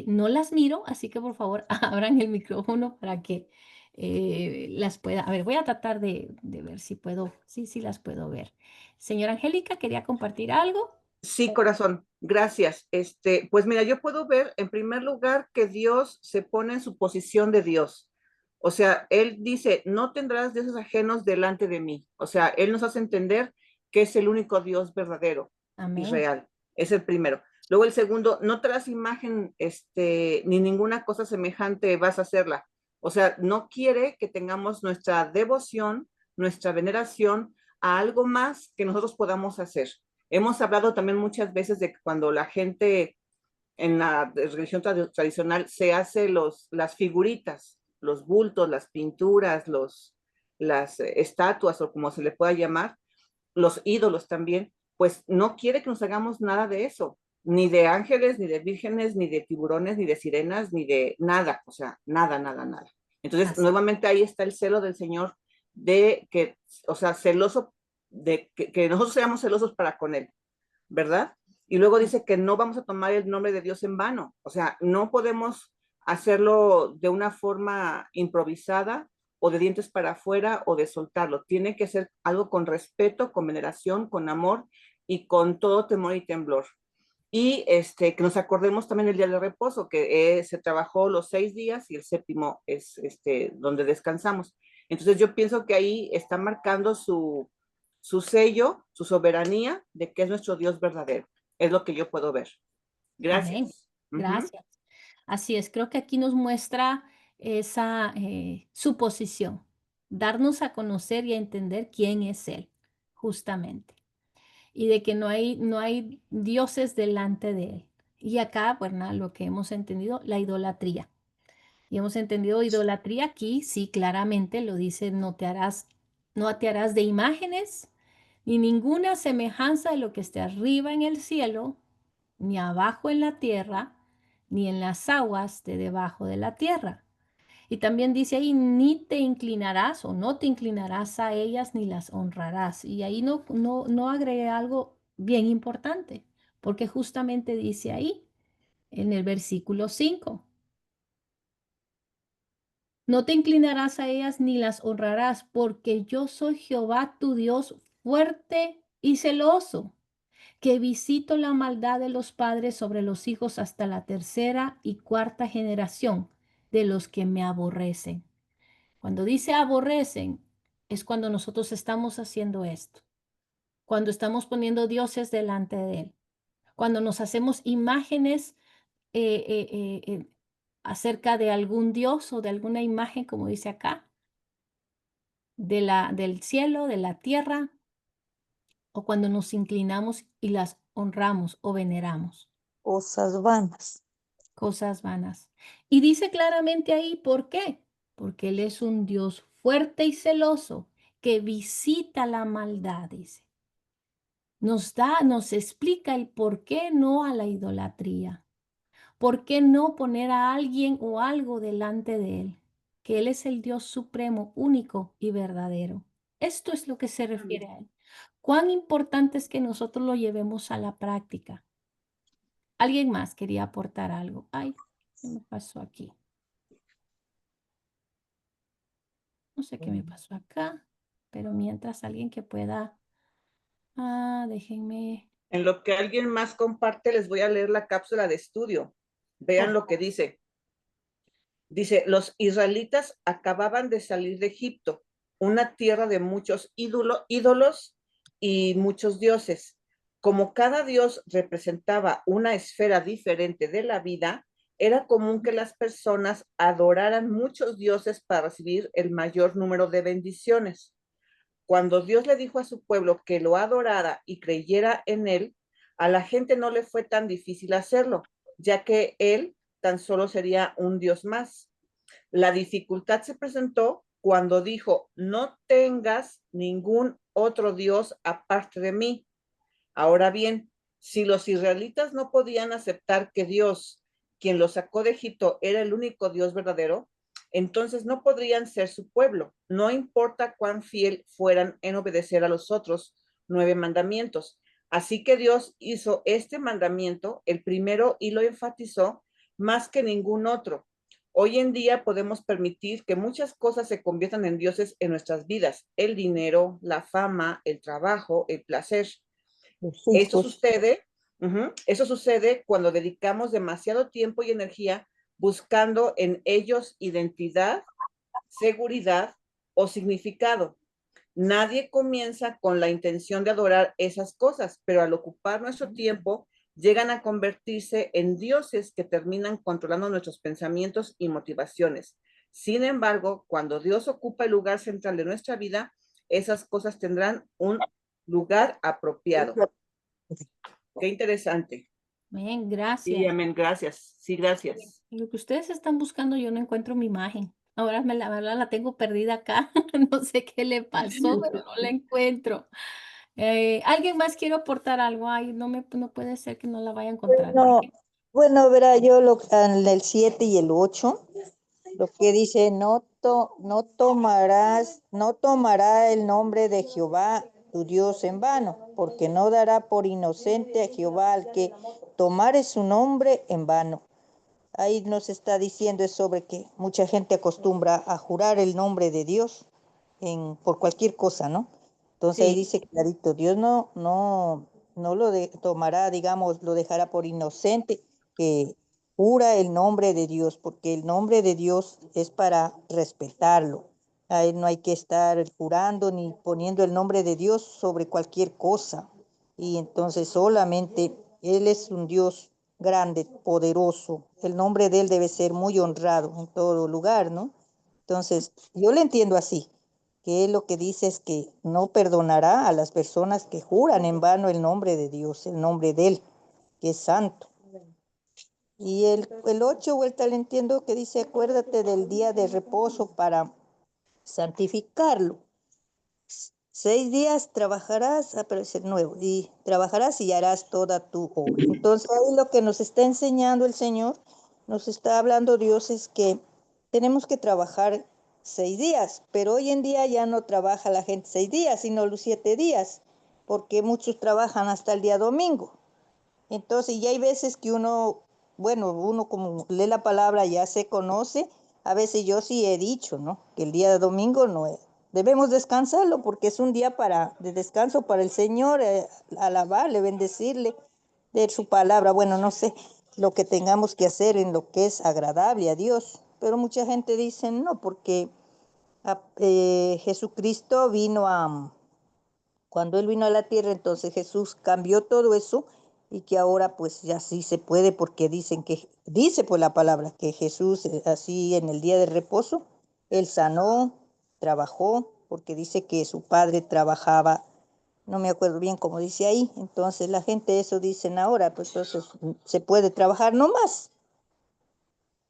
No las miro, así que por favor abran el micrófono para que las pueda. A ver, voy a tratar de ver si puedo, sí las puedo ver. Señora Angélica, ¿quería compartir algo? Sí, corazón, gracias. Pues mira, yo puedo ver en primer lugar que Dios se pone en su posición de Dios. O sea, Él dice, no tendrás dioses ajenos delante de mí. O sea, Él nos hace entender que es el único Dios verdadero y Amén. real. Es el primero. Luego el segundo, no tendrás imagen, ni ninguna cosa semejante vas a hacerla. O sea, no quiere que tengamos nuestra devoción, nuestra veneración a algo más que nosotros podamos hacer. Hemos hablado también muchas veces de que cuando la gente en la religión tradicional se hace las figuritas, los bultos, las pinturas, las estatuas o como se le pueda llamar, los ídolos también, pues no quiere que nos hagamos nada de eso, ni de ángeles, ni de vírgenes, ni de tiburones, ni de sirenas, ni de nada, o sea, nada, nada, nada. Entonces, Así. nuevamente ahí está el celo del Señor de que, o sea, celoso, de que nosotros seamos celosos para con Él, ¿verdad? Y luego dice que no vamos a tomar el nombre de Dios en vano, o sea, no podemos hacerlo de una forma improvisada o de dientes para afuera o de soltarlo. Tiene que ser algo con respeto, con veneración, con amor y con todo temor y temblor. Y que nos acordemos también el día de reposo, que se trabajó los 6 días y el séptimo es donde descansamos. Entonces yo pienso que ahí está marcando su sello, su soberanía de que es nuestro Dios verdadero. Es lo que yo puedo ver. Amén. Gracias. Ujú. Gracias. Así es, creo que aquí nos muestra esa su posición, darnos a conocer y a entender quién es Él, justamente, y de que no hay dioses delante de Él. Y acá, bueno, lo que hemos entendido, la idolatría. Y hemos entendido idolatría aquí, sí, claramente lo dice, no te harás de imágenes, ni ninguna semejanza de lo que esté arriba en el cielo, ni abajo en la tierra, ni en las aguas de debajo de la tierra. Y también dice ahí, ni te inclinarás o no te inclinarás a ellas ni las honrarás. Y ahí no agregué algo bien importante, porque justamente dice ahí, en el versículo 5. No te inclinarás a ellas ni las honrarás, porque yo soy Jehová tu Dios fuerte y celoso, que visito la maldad de los padres sobre los hijos hasta la tercera y cuarta generación de los que me aborrecen. Cuando dice aborrecen, es cuando nosotros estamos haciendo esto, cuando estamos poniendo dioses delante de Él, cuando nos hacemos imágenes eh, eh, acerca de algún dios o de alguna imagen, como dice acá, del cielo, de la tierra, o cuando nos inclinamos y las honramos o veneramos. Cosas vanas. Cosas vanas. Y dice claramente ahí, ¿por qué? Porque Él es un Dios fuerte y celoso que visita la maldad, dice. Nos explica el por qué no a la idolatría. ¿Por qué no poner a alguien o algo delante de Él? Que Él es el Dios supremo, único y verdadero. Esto es lo que se refiere a Él. Cuán importante es que nosotros lo llevemos a la práctica. ¿Alguien más quería aportar algo? Ay, ¿qué me pasó aquí? No sé qué me pasó acá, pero mientras alguien que pueda, déjenme, En lo que alguien más comparte, les voy a leer la cápsula de estudio. Vean por lo que dice. Dice, los israelitas acababan de salir de Egipto, una tierra de muchos ídolos y muchos dioses. Como cada dios representaba una esfera diferente de la vida, era común que las personas adoraran muchos dioses para recibir el mayor número de bendiciones. Cuando Dios le dijo a su pueblo que lo adorara y creyera en él, a la gente no le fue tan difícil hacerlo, ya que él tan solo sería un dios más. La dificultad se presentó cuando dijo, no tengas ningún otro Dios aparte de mí. Ahora bien, si los israelitas no podían aceptar que Dios, quien los sacó de Egipto, era el único Dios verdadero, Entonces no podrían ser su pueblo, no importa cuán fiel fueran en obedecer a los otros 9 mandamientos. Así que Dios hizo este mandamiento, el primero, y lo enfatizó más que ningún otro. Hoy en día podemos permitir que muchas cosas se conviertan en dioses en nuestras vidas: el dinero, la fama, el trabajo, el placer. Los Esto hijos. sucede, eso sucede cuando dedicamos demasiado tiempo y energía buscando en ellos identidad, seguridad o significado. Nadie comienza con la intención de adorar esas cosas, pero al ocupar nuestro tiempo, llegan a convertirse en dioses que terminan controlando nuestros pensamientos y motivaciones. Sin embargo, cuando Dios ocupa el lugar central de nuestra vida, esas cosas tendrán un lugar apropiado. Qué interesante. Amén, Sí, gracias. amén, gracias. Sí, gracias. Lo que ustedes están buscando, yo no encuentro mi imagen. Ahora la verdad la tengo perdida acá. No sé qué le pasó, pero no la encuentro. ¿Alguien más quiere aportar algo? Ay, no puede ser que no la vaya a encontrar. No, bueno, verá, yo en el 7 y el 8, lo que dice, no tomará el nombre de Jehová tu Dios en vano, porque no dará por inocente a Jehová al que tomare su nombre en vano. Ahí nos está diciendo es sobre que mucha gente acostumbra a jurar el nombre de Dios por cualquier cosa, ¿no? Entonces ahí Sí, dice clarito, Dios no tomará, digamos, lo dejará por inocente, que jura el nombre de Dios, porque el nombre de Dios es para respetarlo. Ahí no hay que estar jurando ni poniendo el nombre de Dios sobre cualquier cosa. Y entonces solamente Él es un Dios grande, poderoso. El nombre de Él debe ser muy honrado en todo lugar, ¿no? Entonces, yo le entiendo así, que Él lo que dice es que no perdonará a las personas que juran en vano el nombre de Dios, el nombre de Él, que es santo. Y el 8, vuelta le entiendo que dice, acuérdate del día de reposo para santificarlo. 6 días trabajarás, pero es el nuevo, y trabajarás y harás toda tu obra. Entonces, ahí lo que nos está enseñando el Señor, nos está hablando Dios, es que tenemos que trabajar 6 días, pero hoy en día ya no trabaja la gente 6 días, sino los 7 días, porque muchos trabajan hasta el día domingo. Entonces, ya hay veces que uno como lee la palabra ya se conoce. A veces yo sí he dicho, ¿no? Que el día de domingo no es. Debemos descansarlo porque es un día de descanso para el Señor, alabarle, bendecirle, de su palabra. Bueno, no sé lo que tengamos que hacer en lo que es agradable a Dios, pero mucha gente dice no, porque Jesucristo cuando Él vino a la tierra, entonces Jesús cambió todo eso y que ahora pues ya sí se puede porque dice pues la palabra que Jesús así en el día de reposo, Él sanó, trabajó, porque dice que su padre trabajaba, no me acuerdo bien cómo dice ahí, entonces la gente eso dicen ahora, pues entonces se puede trabajar no más,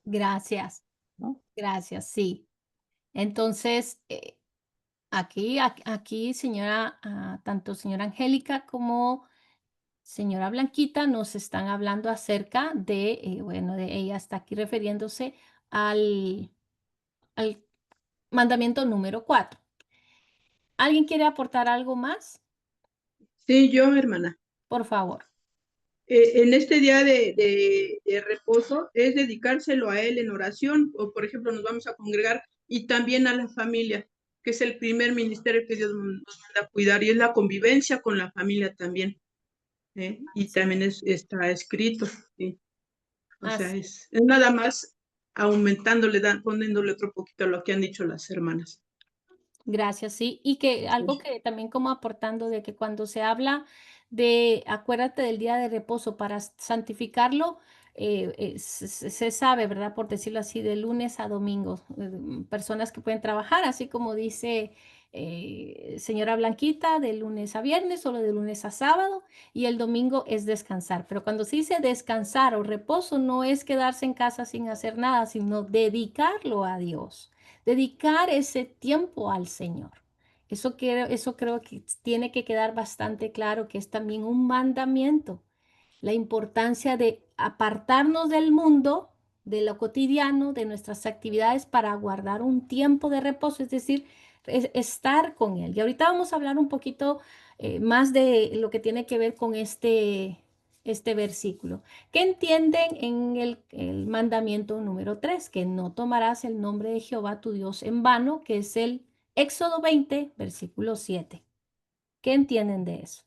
gracias, ¿no? gracias, sí. Entonces, aquí, señora, tanto señora Angélica como señora Blanquita nos están hablando acerca bueno, de ella está aquí refiriéndose al mandamiento número 4. ¿Alguien quiere aportar algo más? Sí, yo, hermana. Por favor. En este día de reposo es dedicárselo a Él en oración, o por ejemplo nos vamos a congregar, y también a la familia, que es el primer ministerio que Dios nos manda a cuidar, y es la convivencia con la familia también, ¿eh? Y Así, también está escrito, ¿sí? O sea, así. es nada más aumentándole, poniéndole otro poquito a lo que han dicho las hermanas. Gracias, sí. Y que algo Sí. que también como aportando de que cuando se habla de, acuérdate del día de reposo para santificarlo, se sabe, ¿verdad? Por decirlo así, de lunes a domingo. Personas que pueden trabajar, así como dice señora Blanquita, de lunes a viernes, solo de lunes a sábado, y el domingo es descansar. Pero cuando se dice descansar o reposo, no es quedarse en casa sin hacer nada, sino dedicarlo a Dios, dedicar ese tiempo al Señor. Eso creo que tiene que quedar bastante claro que es también un mandamiento. La importancia de apartarnos del mundo, de lo cotidiano, de nuestras actividades para guardar un tiempo de reposo, es decir, estar con Él. Y ahorita vamos a hablar un poquito más de lo que tiene que ver con este versículo. ¿Qué entienden en el mandamiento número 3? Que no tomarás el nombre de Jehová tu Dios en vano, que es el Éxodo 20, versículo 7. ¿Qué entienden de eso?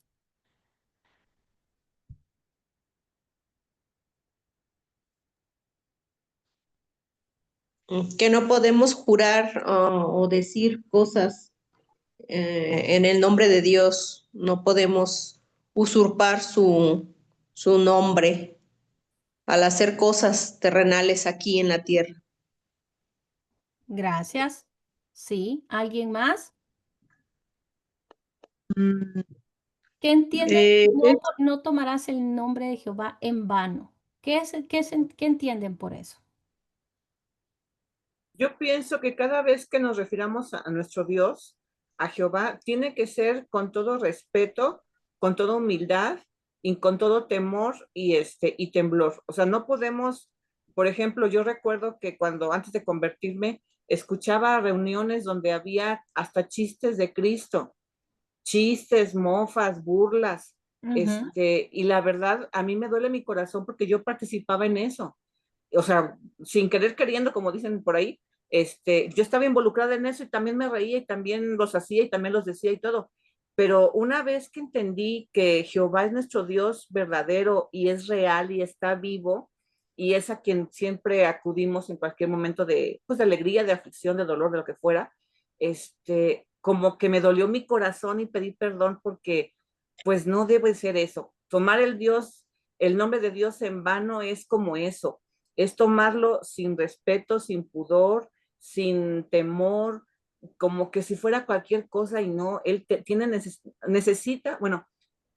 Que no podemos jurar o decir cosas en el nombre de Dios. No podemos usurpar su nombre al hacer cosas terrenales aquí en la tierra. Gracias. Sí, ¿alguien más? Mm, ¿Qué entienden? No, es no tomarás el nombre de Jehová en vano. ¿Qué entienden por eso? Yo pienso que cada vez que nos refiramos a nuestro Dios, a Jehová, tiene que ser con todo respeto, con toda humildad y con todo temor y temblor. O sea, no podemos, por ejemplo, yo recuerdo que cuando antes de convertirme, escuchaba reuniones donde había hasta chistes de Cristo, chistes, mofas, burlas, Ujú. y la verdad, a mí me duele mi corazón porque yo participaba en eso. O sea, sin querer queriendo, como dicen por ahí, yo estaba involucrada en eso y también me reía y también los hacía y también los decía y todo. Pero una vez que entendí que Jehová es nuestro Dios verdadero y es real y está vivo y es a quien siempre acudimos en cualquier momento de, pues, de alegría, de aflicción, de dolor, de lo que fuera, como que me dolió mi corazón y pedí perdón porque pues no debe ser eso. Tomar el nombre de Dios en vano es como eso, es tomarlo sin respeto, sin pudor, sin temor, como que si fuera cualquier cosa y no, necesita, bueno,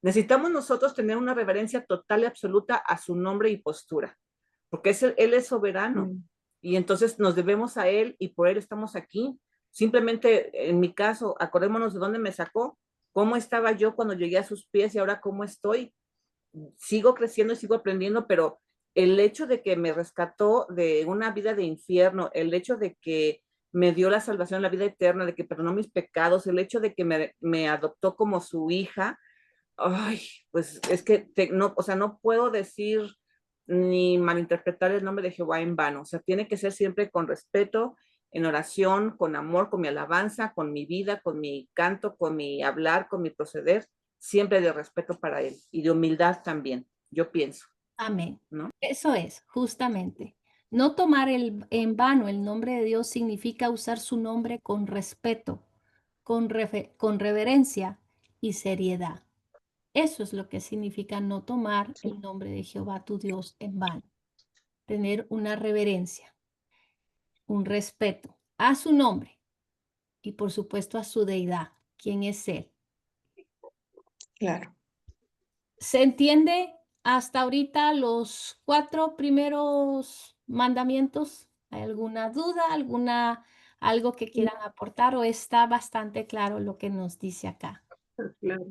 necesitamos nosotros tener una reverencia total y absoluta a su nombre y postura, porque él es soberano mm, y entonces nos debemos a Él y por Él estamos aquí. Simplemente, en mi caso, acordémonos de dónde me sacó, cómo estaba yo cuando llegué a sus pies y ahora cómo estoy. Sigo creciendo y sigo aprendiendo, pero el hecho de que me rescató de una vida de infierno, el hecho de que me dio la salvación, la vida eterna, de que perdonó mis pecados, el hecho de que me adoptó como su hija, ay, pues es que no, o sea, no puedo decir ni malinterpretar el nombre de Jehová en vano. O sea, tiene que ser siempre con respeto, en oración, con amor, con mi alabanza, con mi vida, con mi canto, con mi hablar, con mi proceder, siempre de respeto para Él y de humildad también, yo pienso, Amén. ¿no? Eso es, justamente. No tomar en vano el nombre de Dios significa usar su nombre con respeto, con reverencia y seriedad. Eso es lo que significa no tomar el nombre de Jehová tu Dios en vano. Tener una reverencia, un respeto a su nombre y por supuesto a su deidad, quién es Él. Claro. ¿Se entiende hasta ahorita los 4 primeros mandamientos? ¿Hay alguna duda, algo que quieran aportar o está bastante claro lo que nos dice acá? claro.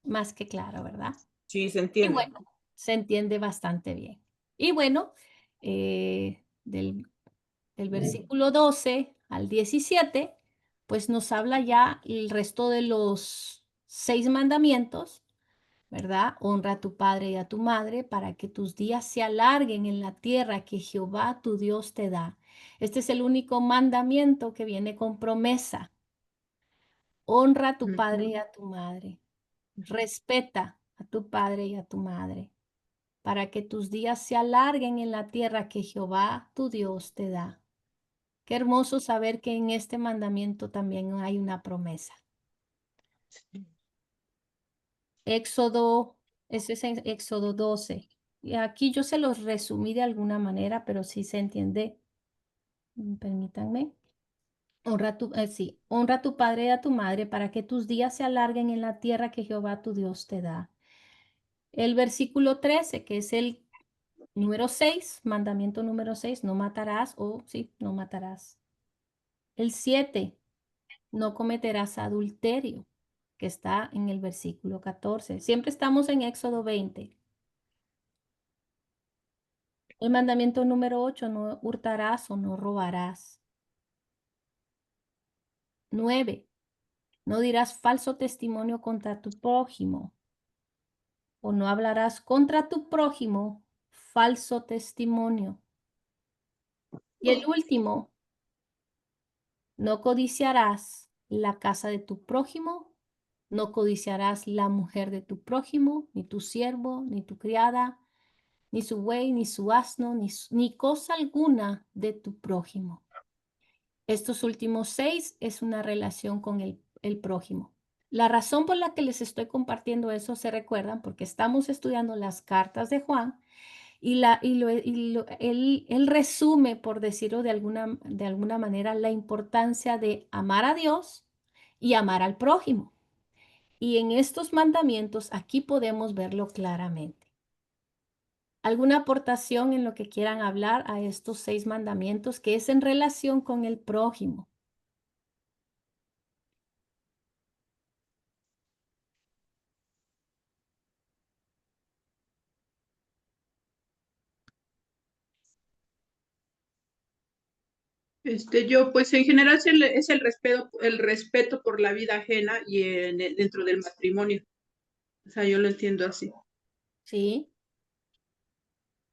Más que claro, ¿verdad? Sí, se Y entiende. bueno, se entiende bastante bien. Y bueno, del versículo 12 al 17, pues nos habla ya el resto de los 6 mandamientos, ¿verdad? Honra a tu padre y a tu madre para que tus días se alarguen en la tierra que Jehová tu Dios te da. Este es el único mandamiento que viene con promesa. Honra a tu padre y Ujú. a tu madre. Respeta a tu padre y a tu madre para que tus días se alarguen en la tierra que Jehová tu Dios te da. Qué hermoso saber que en este mandamiento también hay una promesa. Éxodo, ese es en Éxodo 12. Y aquí yo se los resumí de alguna manera, pero sí se entiende. Permítanme. Honra a tu padre y a tu madre para que tus días se alarguen en la tierra que Jehová tu Dios te da. El versículo 13, que es el número 6, mandamiento número 6, no matarás, o sí, no matarás. El 7, no cometerás adulterio, que está en el versículo 14. Siempre estamos en Éxodo 20. El mandamiento número 8, no hurtarás o no robarás. 9, no dirás falso testimonio contra tu prójimo o no hablarás contra tu prójimo falso testimonio. Y el último, no codiciarás la casa de tu prójimo, no codiciarás la mujer de tu prójimo, ni tu siervo, ni tu criada, ni su buey, ni su asno, ni cosa alguna de tu prójimo. Estos últimos 6 es una relación con el prójimo. La razón por la que les estoy compartiendo eso, se recuerdan, porque estamos estudiando las cartas de Juan y él resume, por decirlo de alguna manera, la importancia de amar a Dios y amar al prójimo. Y en estos mandamientos aquí podemos verlo claramente. ¿Alguna aportación en lo que quieran hablar a estos 6 mandamientos que es en relación con el prójimo? Yo, pues en general es el respeto por la vida ajena y dentro del matrimonio. O sea, yo lo entiendo así. ¿Sí?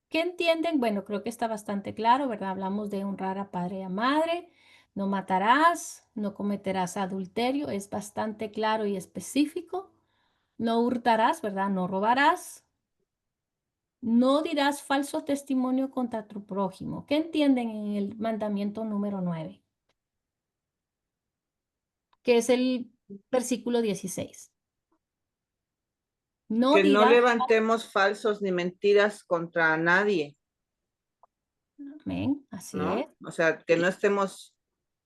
¿Qué entienden? Bueno, creo que está bastante claro, ¿verdad? Hablamos de honrar a padre y a madre, no matarás, no cometerás adulterio, es bastante claro y específico. No hurtarás, ¿verdad? No robarás. No dirás falso testimonio contra tu prójimo. ¿Qué entienden en el mandamiento número 9? Que es el versículo 16. No Que no dirás, levantemos falsos ni mentiras contra nadie, amén, así es. ¿no? O sea, que no estemos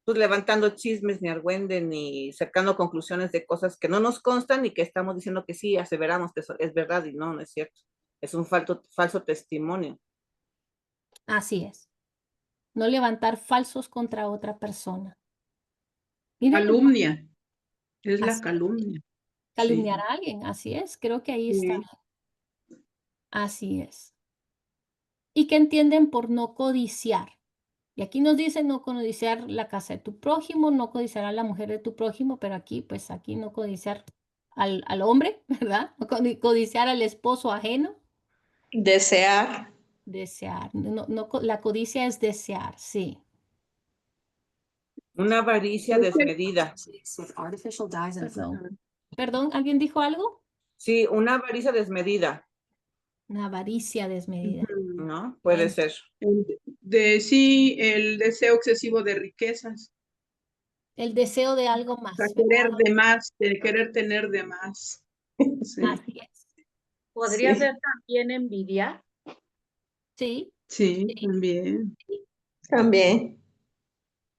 pues, levantando chismes ni argüende ni sacando conclusiones de cosas que no nos constan y que estamos diciendo que sí, aseveramos que eso es verdad y no, no es cierto. Es un falso testimonio. Así es. No levantar falsos contra otra persona. Miren, Calumnia, es la así, calumnia. Sí. calumniar a alguien, así es. Creo que ahí está. Sí. Así es. ¿Y qué entienden por no codiciar? Y aquí nos dice no codiciar la casa de tu prójimo, no codiciar a la mujer de tu prójimo, pero aquí, pues aquí no codiciar al hombre, ¿verdad? No codiciar al esposo ajeno, Desear. desear. La codicia es desear, sí. Una avaricia desmedida. Perdón. Perdón, ¿alguien dijo algo? Sí, una avaricia desmedida, Una avaricia desmedida. Ujú. ¿no? Puede Bien. ser. Sí, el deseo excesivo de riquezas. El deseo de algo O sea, más, querer ¿verdad? de más, de querer tener de más. Sí, Así es. ¿Podría sí, ser también envidiar? Sí, sí, sí. también. También.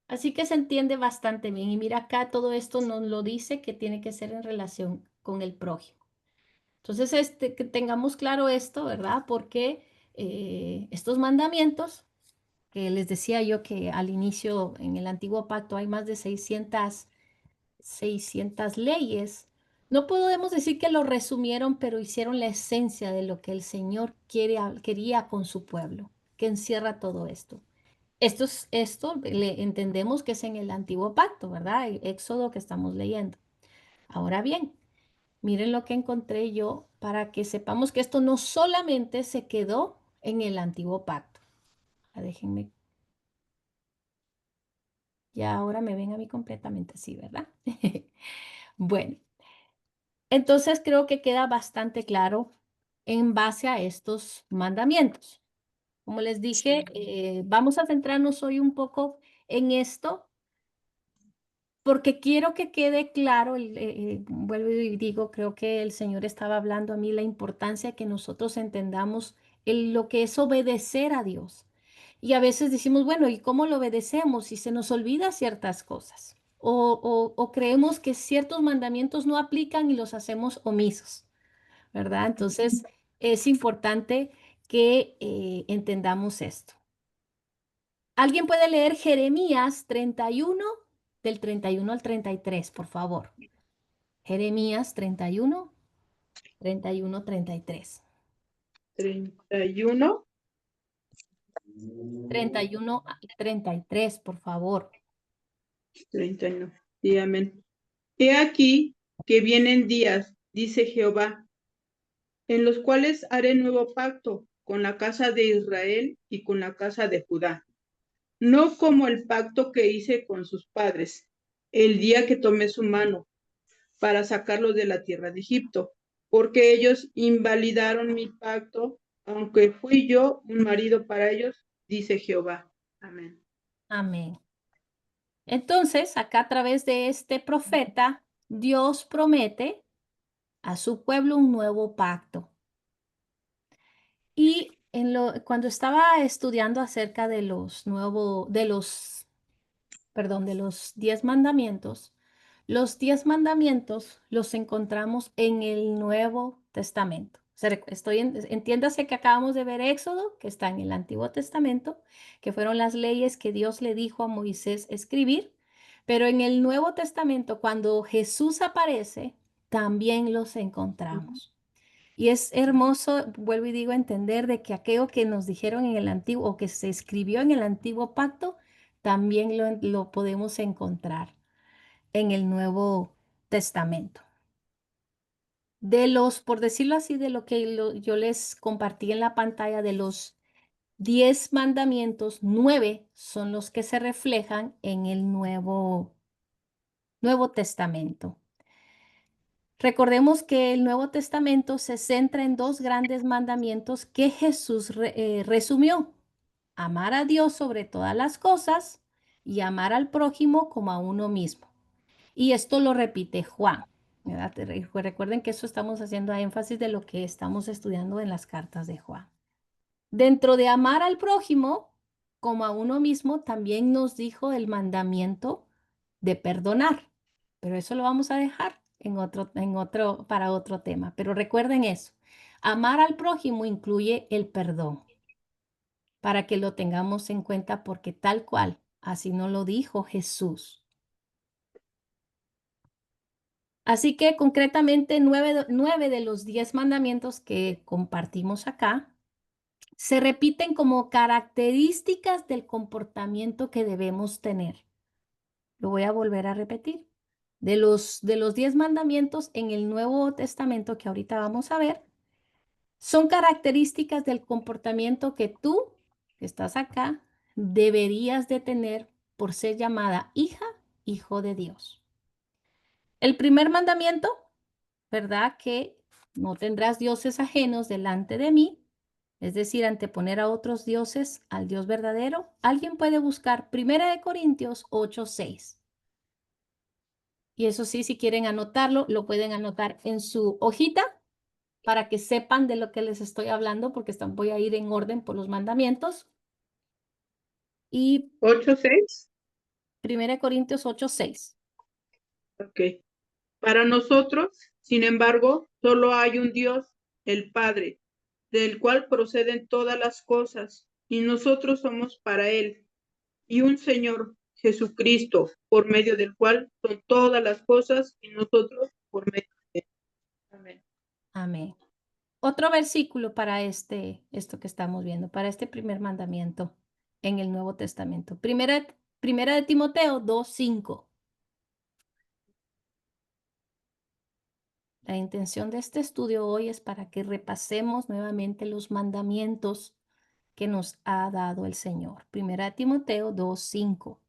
Así que se entiende bastante bien. Y mira acá, todo esto nos lo dice que tiene que ser en relación con el prójimo. Entonces, que tengamos claro esto, ¿verdad? Porque estos mandamientos, que les decía yo que al inicio en el antiguo pacto hay más de 600 leyes, no podemos decir que lo resumieron, pero hicieron la esencia de lo que el Señor quería con su pueblo, que encierra todo esto. Esto le entendemos que es en el antiguo pacto, ¿verdad? El Éxodo que estamos leyendo. Ahora bien, miren lo que encontré yo para que sepamos que esto no solamente se quedó en el antiguo pacto. Déjenme, ya ahora me ven a mí completamente así, ¿verdad? Bueno, entonces creo que queda bastante claro en base a estos mandamientos. Como les dije, vamos a centrarnos hoy un poco en esto porque quiero que quede claro, vuelvo y digo, creo que el Señor estaba hablando a mí la importancia que nosotros entendamos lo que es obedecer a Dios. Y a veces decimos, bueno, ¿y cómo lo obedecemos? Y se nos olvida ciertas cosas. O creemos que ciertos mandamientos no aplican y los hacemos omisos, ¿verdad? Entonces, es importante que entendamos esto. ¿Alguien puede leer Jeremías 31, del 31 al 33, por favor? Jeremías 31, 31, 33. 31. 31 y 33, por favor. 31. Sí, amén. He aquí que vienen días, dice Jehová, en los cuales haré nuevo pacto con la casa de Israel y con la casa de Judá, no como el pacto que hice con sus padres, el día que tomé su mano para sacarlos de la tierra de Egipto, porque ellos invalidaron mi pacto, aunque fui yo un marido para ellos, dice Jehová. Amén. Amén. Entonces, acá a través de este profeta, Dios promete a su pueblo un nuevo pacto. Y cuando estaba estudiando acerca de de los 10 mandamientos, los 10 mandamientos los encontramos en el Nuevo Testamento. Entiéndase que acabamos de ver Éxodo, que está en el Antiguo Testamento, que fueron las leyes que Dios le dijo a Moisés escribir, pero en el Nuevo Testamento, cuando Jesús aparece, también los encontramos. Y es hermoso, vuelvo y digo, entender de que aquello que nos dijeron en el antiguo o que se escribió en el antiguo pacto, también lo podemos encontrar en el Nuevo Testamento. Por decirlo así, de lo que yo les compartí en la pantalla, de los 10 mandamientos, 9 son los que se reflejan en el Nuevo Testamento. Recordemos que el Nuevo Testamento se centra en dos grandes mandamientos que Jesús resumió: amar a Dios sobre todas las cosas y amar al prójimo como a uno mismo. Y esto lo repite Juan, ¿verdad? Recuerden que eso estamos haciendo énfasis de lo que estamos estudiando en las cartas de Juan. Dentro de amar al prójimo como a uno mismo, también nos dijo el mandamiento de perdonar, pero eso lo vamos a dejar para otro tema. Pero recuerden eso, amar al prójimo incluye el perdón, para que lo tengamos en cuenta, porque tal cual, así nos lo dijo Jesús. Así que concretamente 9 de los 10 mandamientos que compartimos acá se repiten como características del comportamiento que debemos tener. Lo voy a volver a repetir. De los 10 mandamientos en el Nuevo Testamento que ahorita vamos a ver, son características del comportamiento que tú, que estás acá, deberías de tener por ser llamada hija, hijo de Dios. El primer mandamiento, ¿verdad? Que no tendrás dioses ajenos delante de mí, es decir, anteponer a otros dioses al Dios verdadero. Alguien puede buscar 1 Corintios 8:6. Y eso sí, si quieren anotarlo, lo pueden anotar en su hojita para que sepan de lo que les estoy hablando, porque voy a ir en orden por los mandamientos. Y 8:6. 1 Corintios 8:6. Ok. Para nosotros, sin embargo, solo hay un Dios, el Padre, del cual proceden todas las cosas, y nosotros somos para Él, y un Señor, Jesucristo, por medio del cual son todas las cosas, y nosotros por medio de Él. Amén. Amén. Otro versículo para esto que estamos viendo, para este primer mandamiento en el Nuevo Testamento. Primera de Timoteo 2:5. La intención de este estudio hoy es para que repasemos nuevamente los mandamientos que nos ha dado el Señor. Primera de Timoteo 2:5.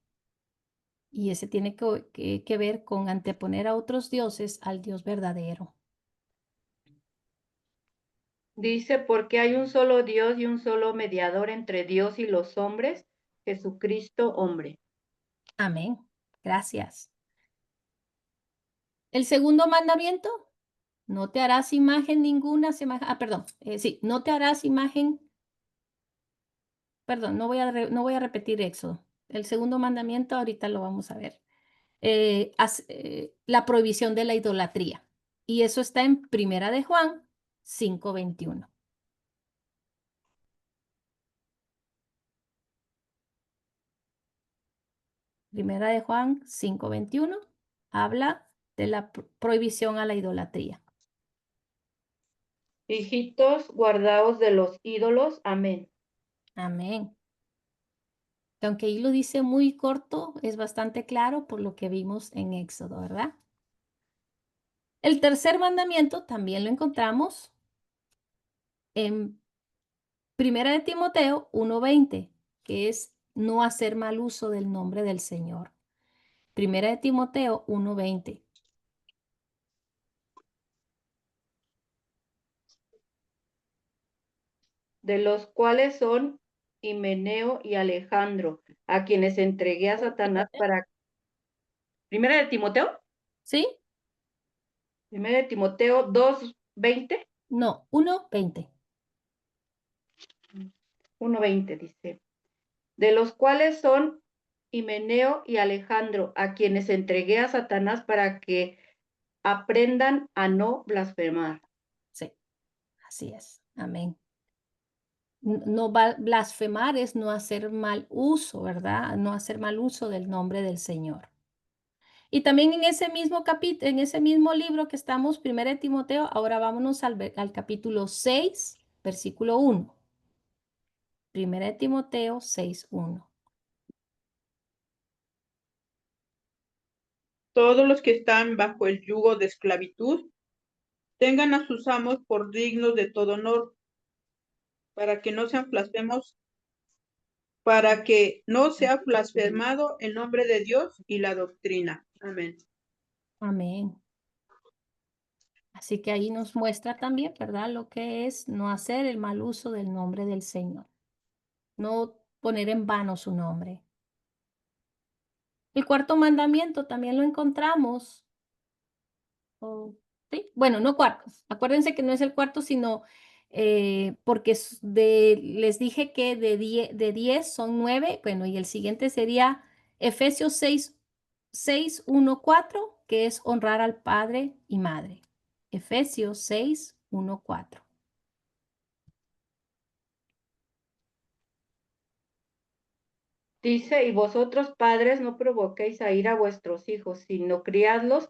Y ese tiene que ver con anteponer a otros dioses al Dios verdadero. Dice, porque hay un solo Dios y un solo mediador entre Dios y los hombres, Jesucristo hombre. Amén. Gracias. El segundo mandamiento: no te harás imagen ninguna, no te harás imagen, perdón, no voy a repetir Éxodo. El segundo mandamiento ahorita lo vamos a ver. La prohibición de la idolatría. Y eso está en Primera de Juan 5:21. Primera de Juan 5:21 habla de la prohibición a la idolatría. Hijitos, guardaos de los ídolos. Amén. Amén. Que aunque ahí lo dice muy corto, es bastante claro por lo que vimos en Éxodo, ¿verdad? El tercer mandamiento también lo encontramos en Primera de Timoteo 1:20, que es no hacer mal uso del nombre del Señor. Primera de Timoteo 1:20. De los cuales son Himeneo y Alejandro, a quienes entregué a Satanás para... Primera de Timoteo, ¿Sí? Primera de Timoteo 2:20, No, 1:20. 1:20 dice, de los cuales son Himeneo y Alejandro, a quienes entregué a Satanás para que aprendan a no blasfemar. Sí, así es. Amén. No blasfemar es no hacer mal uso, ¿verdad? No hacer mal uso del nombre del Señor. Y también en ese mismo capítulo, en ese mismo libro que estamos, 1 de Timoteo, ahora vámonos al capítulo 6, versículo 1. 1 de Timoteo 6:1. Todos los que están bajo el yugo de esclavitud tengan a sus amos por dignos de todo honor, para que no sean blasfemos, para que no sea blasfemado el nombre de Dios y la doctrina. Amén. Amén. Así que ahí nos muestra también, ¿verdad? Lo que es no hacer el mal uso del nombre del Señor. No poner en vano su nombre. El cuarto mandamiento también lo encontramos. ¿Sí? Bueno, no cuartos. Acuérdense que no es el cuarto, sino porque les dije que de 10 son 9. Bueno, y el siguiente sería Efesios 6:1-4, que es honrar al padre y madre. Efesios 6:1-4. Dice, y vosotros padres no provoquéis a ir a vuestros hijos, sino criadlos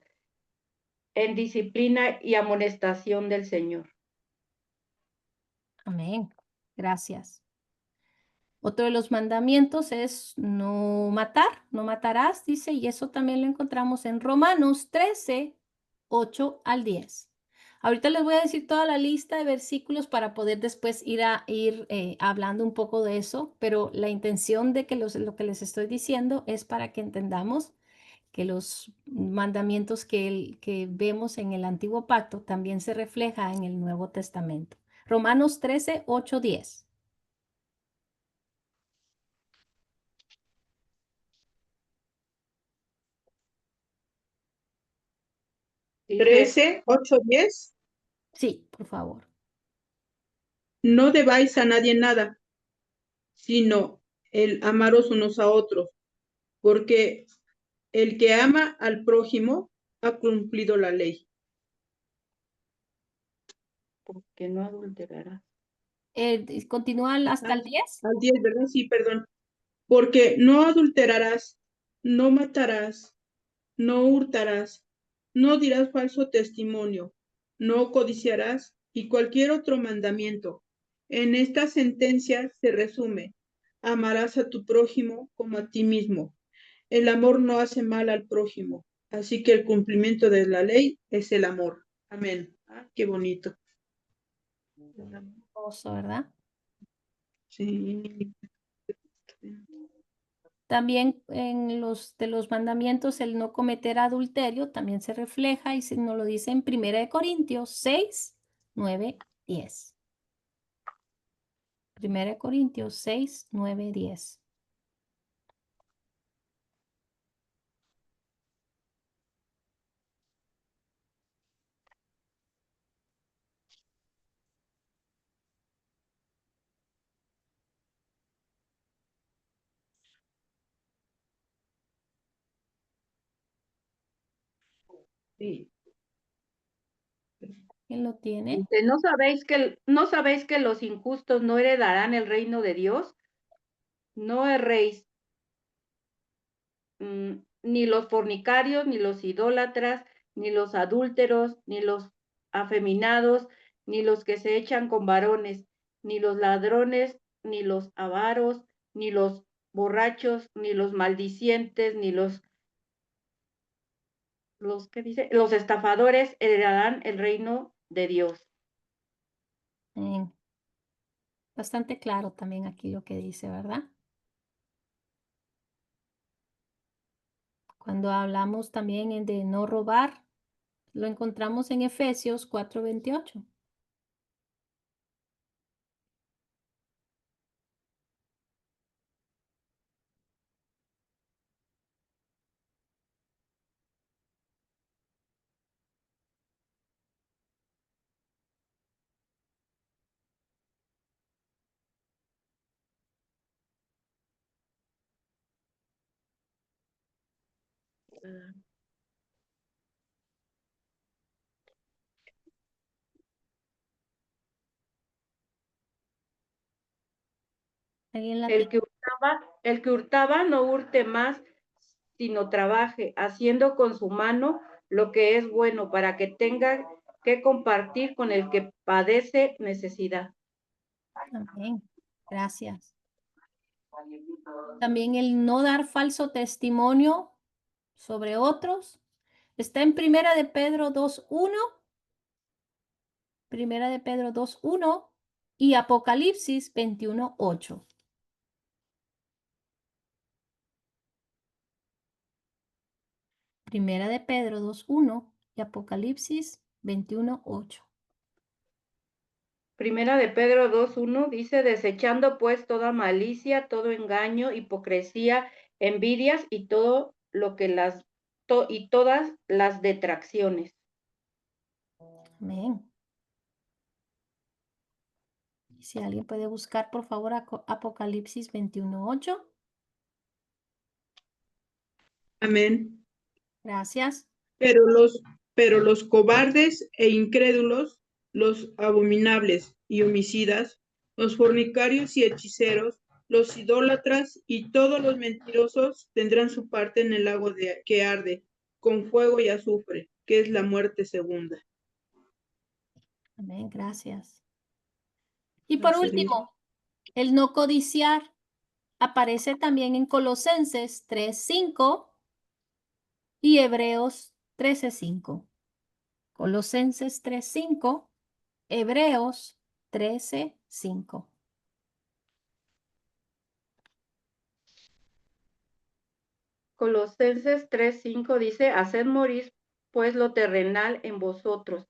en disciplina y amonestación del Señor. Amén. Gracias. Otro de los mandamientos es no matar, no matarás, dice, y eso también lo encontramos en Romanos 13:8-10. Ahorita les voy a decir toda la lista de versículos para poder después ir hablando un poco de eso, pero la intención de que lo que les estoy diciendo es para que entendamos que los mandamientos que vemos en el Antiguo Pacto también se refleja en el Nuevo Testamento. Romanos 13:8-10. 13, 8, 10. Sí, por favor. No debáis a nadie nada, sino el amaros unos a otros, porque el que ama al prójimo ha cumplido la ley. Porque no adulterarás. Continúa hasta el 10. Al 10, ¿verdad? Sí, perdón. Porque no adulterarás, no matarás, no hurtarás, no dirás falso testimonio, no codiciarás y cualquier otro mandamiento. En esta sentencia se resume: amarás a tu prójimo como a ti mismo. El amor no hace mal al prójimo, así que el cumplimiento de la ley es el amor. Amén. Ah, qué bonito. Hermoso, ¿verdad? Sí. También en los de los mandamientos el no cometer adulterio también se refleja y nos lo dice en 1 de Corintios 6:9-10. 1 de Corintios 6:9-10. Sí. ¿Quién lo tiene? Dice, ¿no sabéis que los injustos no heredarán el reino de Dios? No erréis, ni los fornicarios, ni los idólatras, ni los adúlteros, ni los afeminados, ni los que se echan con varones, ni los ladrones, ni los avaros, ni los borrachos, ni los maldicientes, ni los ¿qué dice? Los estafadores heredarán el reino de Dios. Amén. Bastante claro también aquí lo que dice, ¿verdad? Cuando hablamos también de no robar, lo encontramos en Efesios 4:28. ¿Alguien la tiene? El que hurtaba no hurte más, sino trabaje, haciendo con su mano lo que es bueno, para que tenga que compartir con el que padece necesidad. Amén. Gracias. También el no dar falso testimonio sobre otros. Está en Primera de Pedro 2:1. Primera de Pedro 2:1 y Apocalipsis 21:8. Primera de Pedro 2:1 y Apocalipsis 21:8. Primera de Pedro 2:1 dice, desechando pues toda malicia, todo engaño, hipocresía, envidias y todo lo que y todas las detracciones. Amén. Si alguien puede buscar, por favor, Apocalipsis 21:8. Amén. Gracias. Pero los cobardes e incrédulos, los abominables y homicidas, los fornicarios y hechiceros, los idólatras y todos los mentirosos tendrán su parte en el lago que arde con fuego y azufre, que es la muerte segunda. Amén. Gracias. Y por Gracias a Dios. último, el no codiciar aparece también en Colosenses 3:5 y Hebreos 13:5. Colosenses 3:5, Hebreos 13:5. Colosenses 3:5 dice, haced morir pues lo terrenal en vosotros,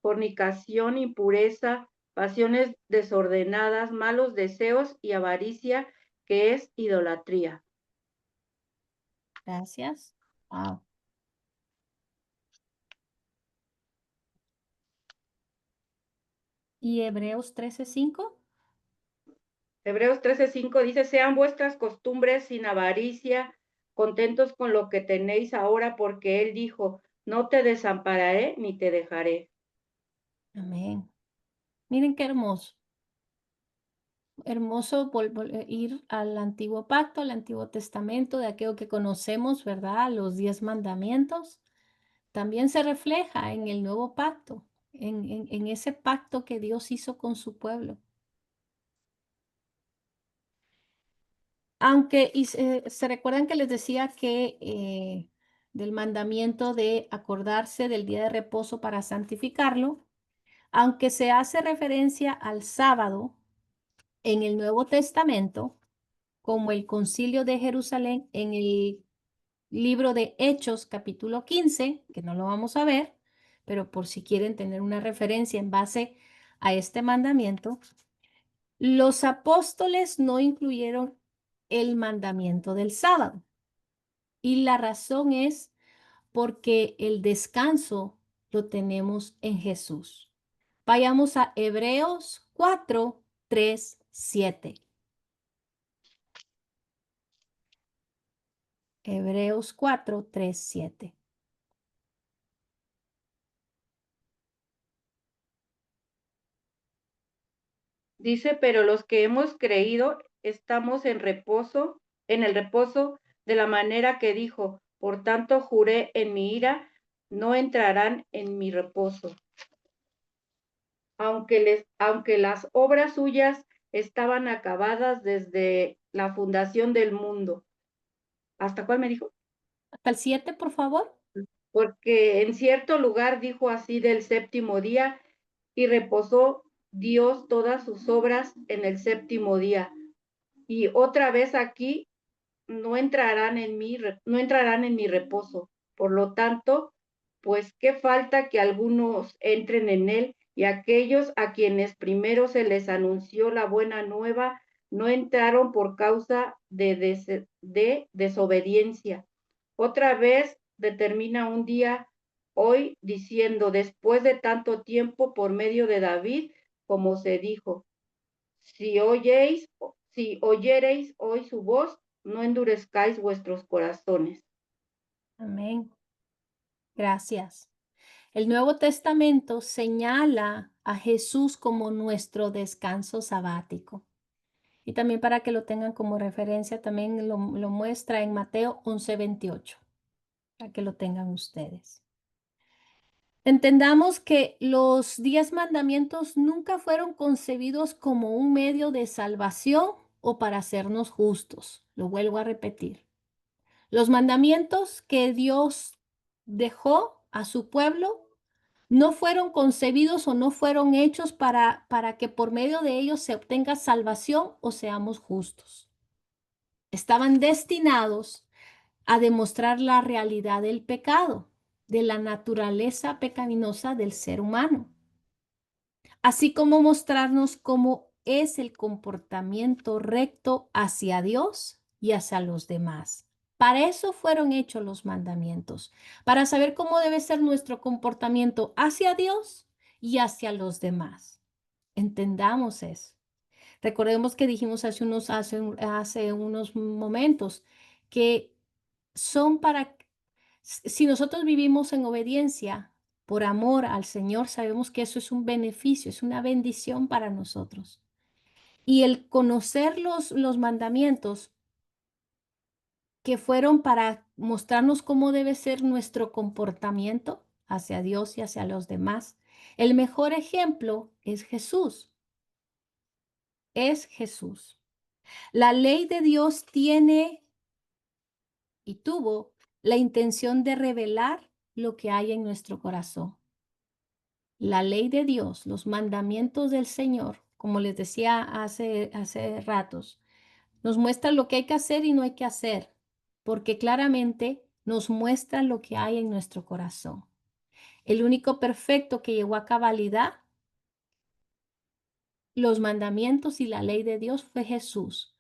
fornicación, impureza, pasiones desordenadas, malos deseos y avaricia, que es idolatría. Gracias. Wow. ¿Y Hebreos 13:5? Hebreos 13:5 dice, sean vuestras costumbres sin avaricia, contentos con lo que tenéis ahora, porque Él dijo, no te desampararé ni te dejaré. Amén. Miren qué hermoso. Hermoso ir al antiguo pacto, al Antiguo Testamento, de aquello que conocemos, ¿verdad? Los 10 mandamientos. También se refleja en el nuevo pacto, en ese pacto que Dios hizo con su pueblo. Aunque, y se recuerdan que les decía que del mandamiento de acordarse del día de reposo para santificarlo, aunque se hace referencia al sábado en el Nuevo Testamento, como el Concilio de Jerusalén en el libro de Hechos, capítulo 15, que no lo vamos a ver, pero por si quieren tener una referencia en base a este mandamiento, los apóstoles no incluyeron el mandamiento del sábado. Y la razón es porque el descanso lo tenemos en Jesús. Vayamos a Hebreos 4:3-7. Hebreos 4:3-7. Dice, pero los que hemos creído estamos en el reposo de la manera que dijo, por tanto juré en mi ira, no entrarán en mi reposo. Aunque las obras suyas estaban acabadas desde la fundación del mundo. ¿Hasta cuál me dijo? Hasta el 7, por favor. Porque en cierto lugar dijo así del séptimo día, y reposó Dios todas sus obras en el séptimo día. Y otra vez aquí no entrarán en mi reposo. Por lo tanto, pues qué falta que algunos entren en él, y aquellos a quienes primero se les anunció la buena nueva no entraron por causa de desobediencia. Otra vez determina un día hoy diciendo, después de tanto tiempo por medio de David, como se dijo, si oyereis hoy su voz, no endurezcáis vuestros corazones. Amén. Gracias. El Nuevo Testamento señala a Jesús como nuestro descanso sabático. Y también para que lo tengan como referencia, también lo muestra en Mateo 11:28, para que lo tengan ustedes. Entendamos que los 10 mandamientos nunca fueron concebidos como un medio de salvación o para hacernos justos. Lo vuelvo a repetir. Los mandamientos que Dios dejó a su pueblo no fueron concebidos o no fueron hechos para que por medio de ellos se obtenga salvación o seamos justos. Estaban destinados a demostrar la realidad del pecado, de la naturaleza pecaminosa del ser humano, así como mostrarnos cómo es el comportamiento recto hacia Dios y hacia los demás. Para eso fueron hechos los mandamientos, para saber cómo debe ser nuestro comportamiento hacia Dios y hacia los demás. Entendamos eso. Recordemos que dijimos hace unos momentos que son para, si nosotros vivimos en obediencia por amor al Señor, sabemos que eso es un beneficio, es una bendición para nosotros. Y el conocer los mandamientos que fueron para mostrarnos cómo debe ser nuestro comportamiento hacia Dios y hacia los demás. El mejor ejemplo es Jesús. Es Jesús. La ley de Dios tiene y tuvo la intención de revelar lo que hay en nuestro corazón. La ley de Dios, los mandamientos del Señor, como les decía hace ratos, nos muestra lo que hay que hacer y no hay que hacer, porque claramente nos muestra lo que hay en nuestro corazón. El único perfecto que llegó a cabalidad los mandamientos y la ley de Dios fue Jesús.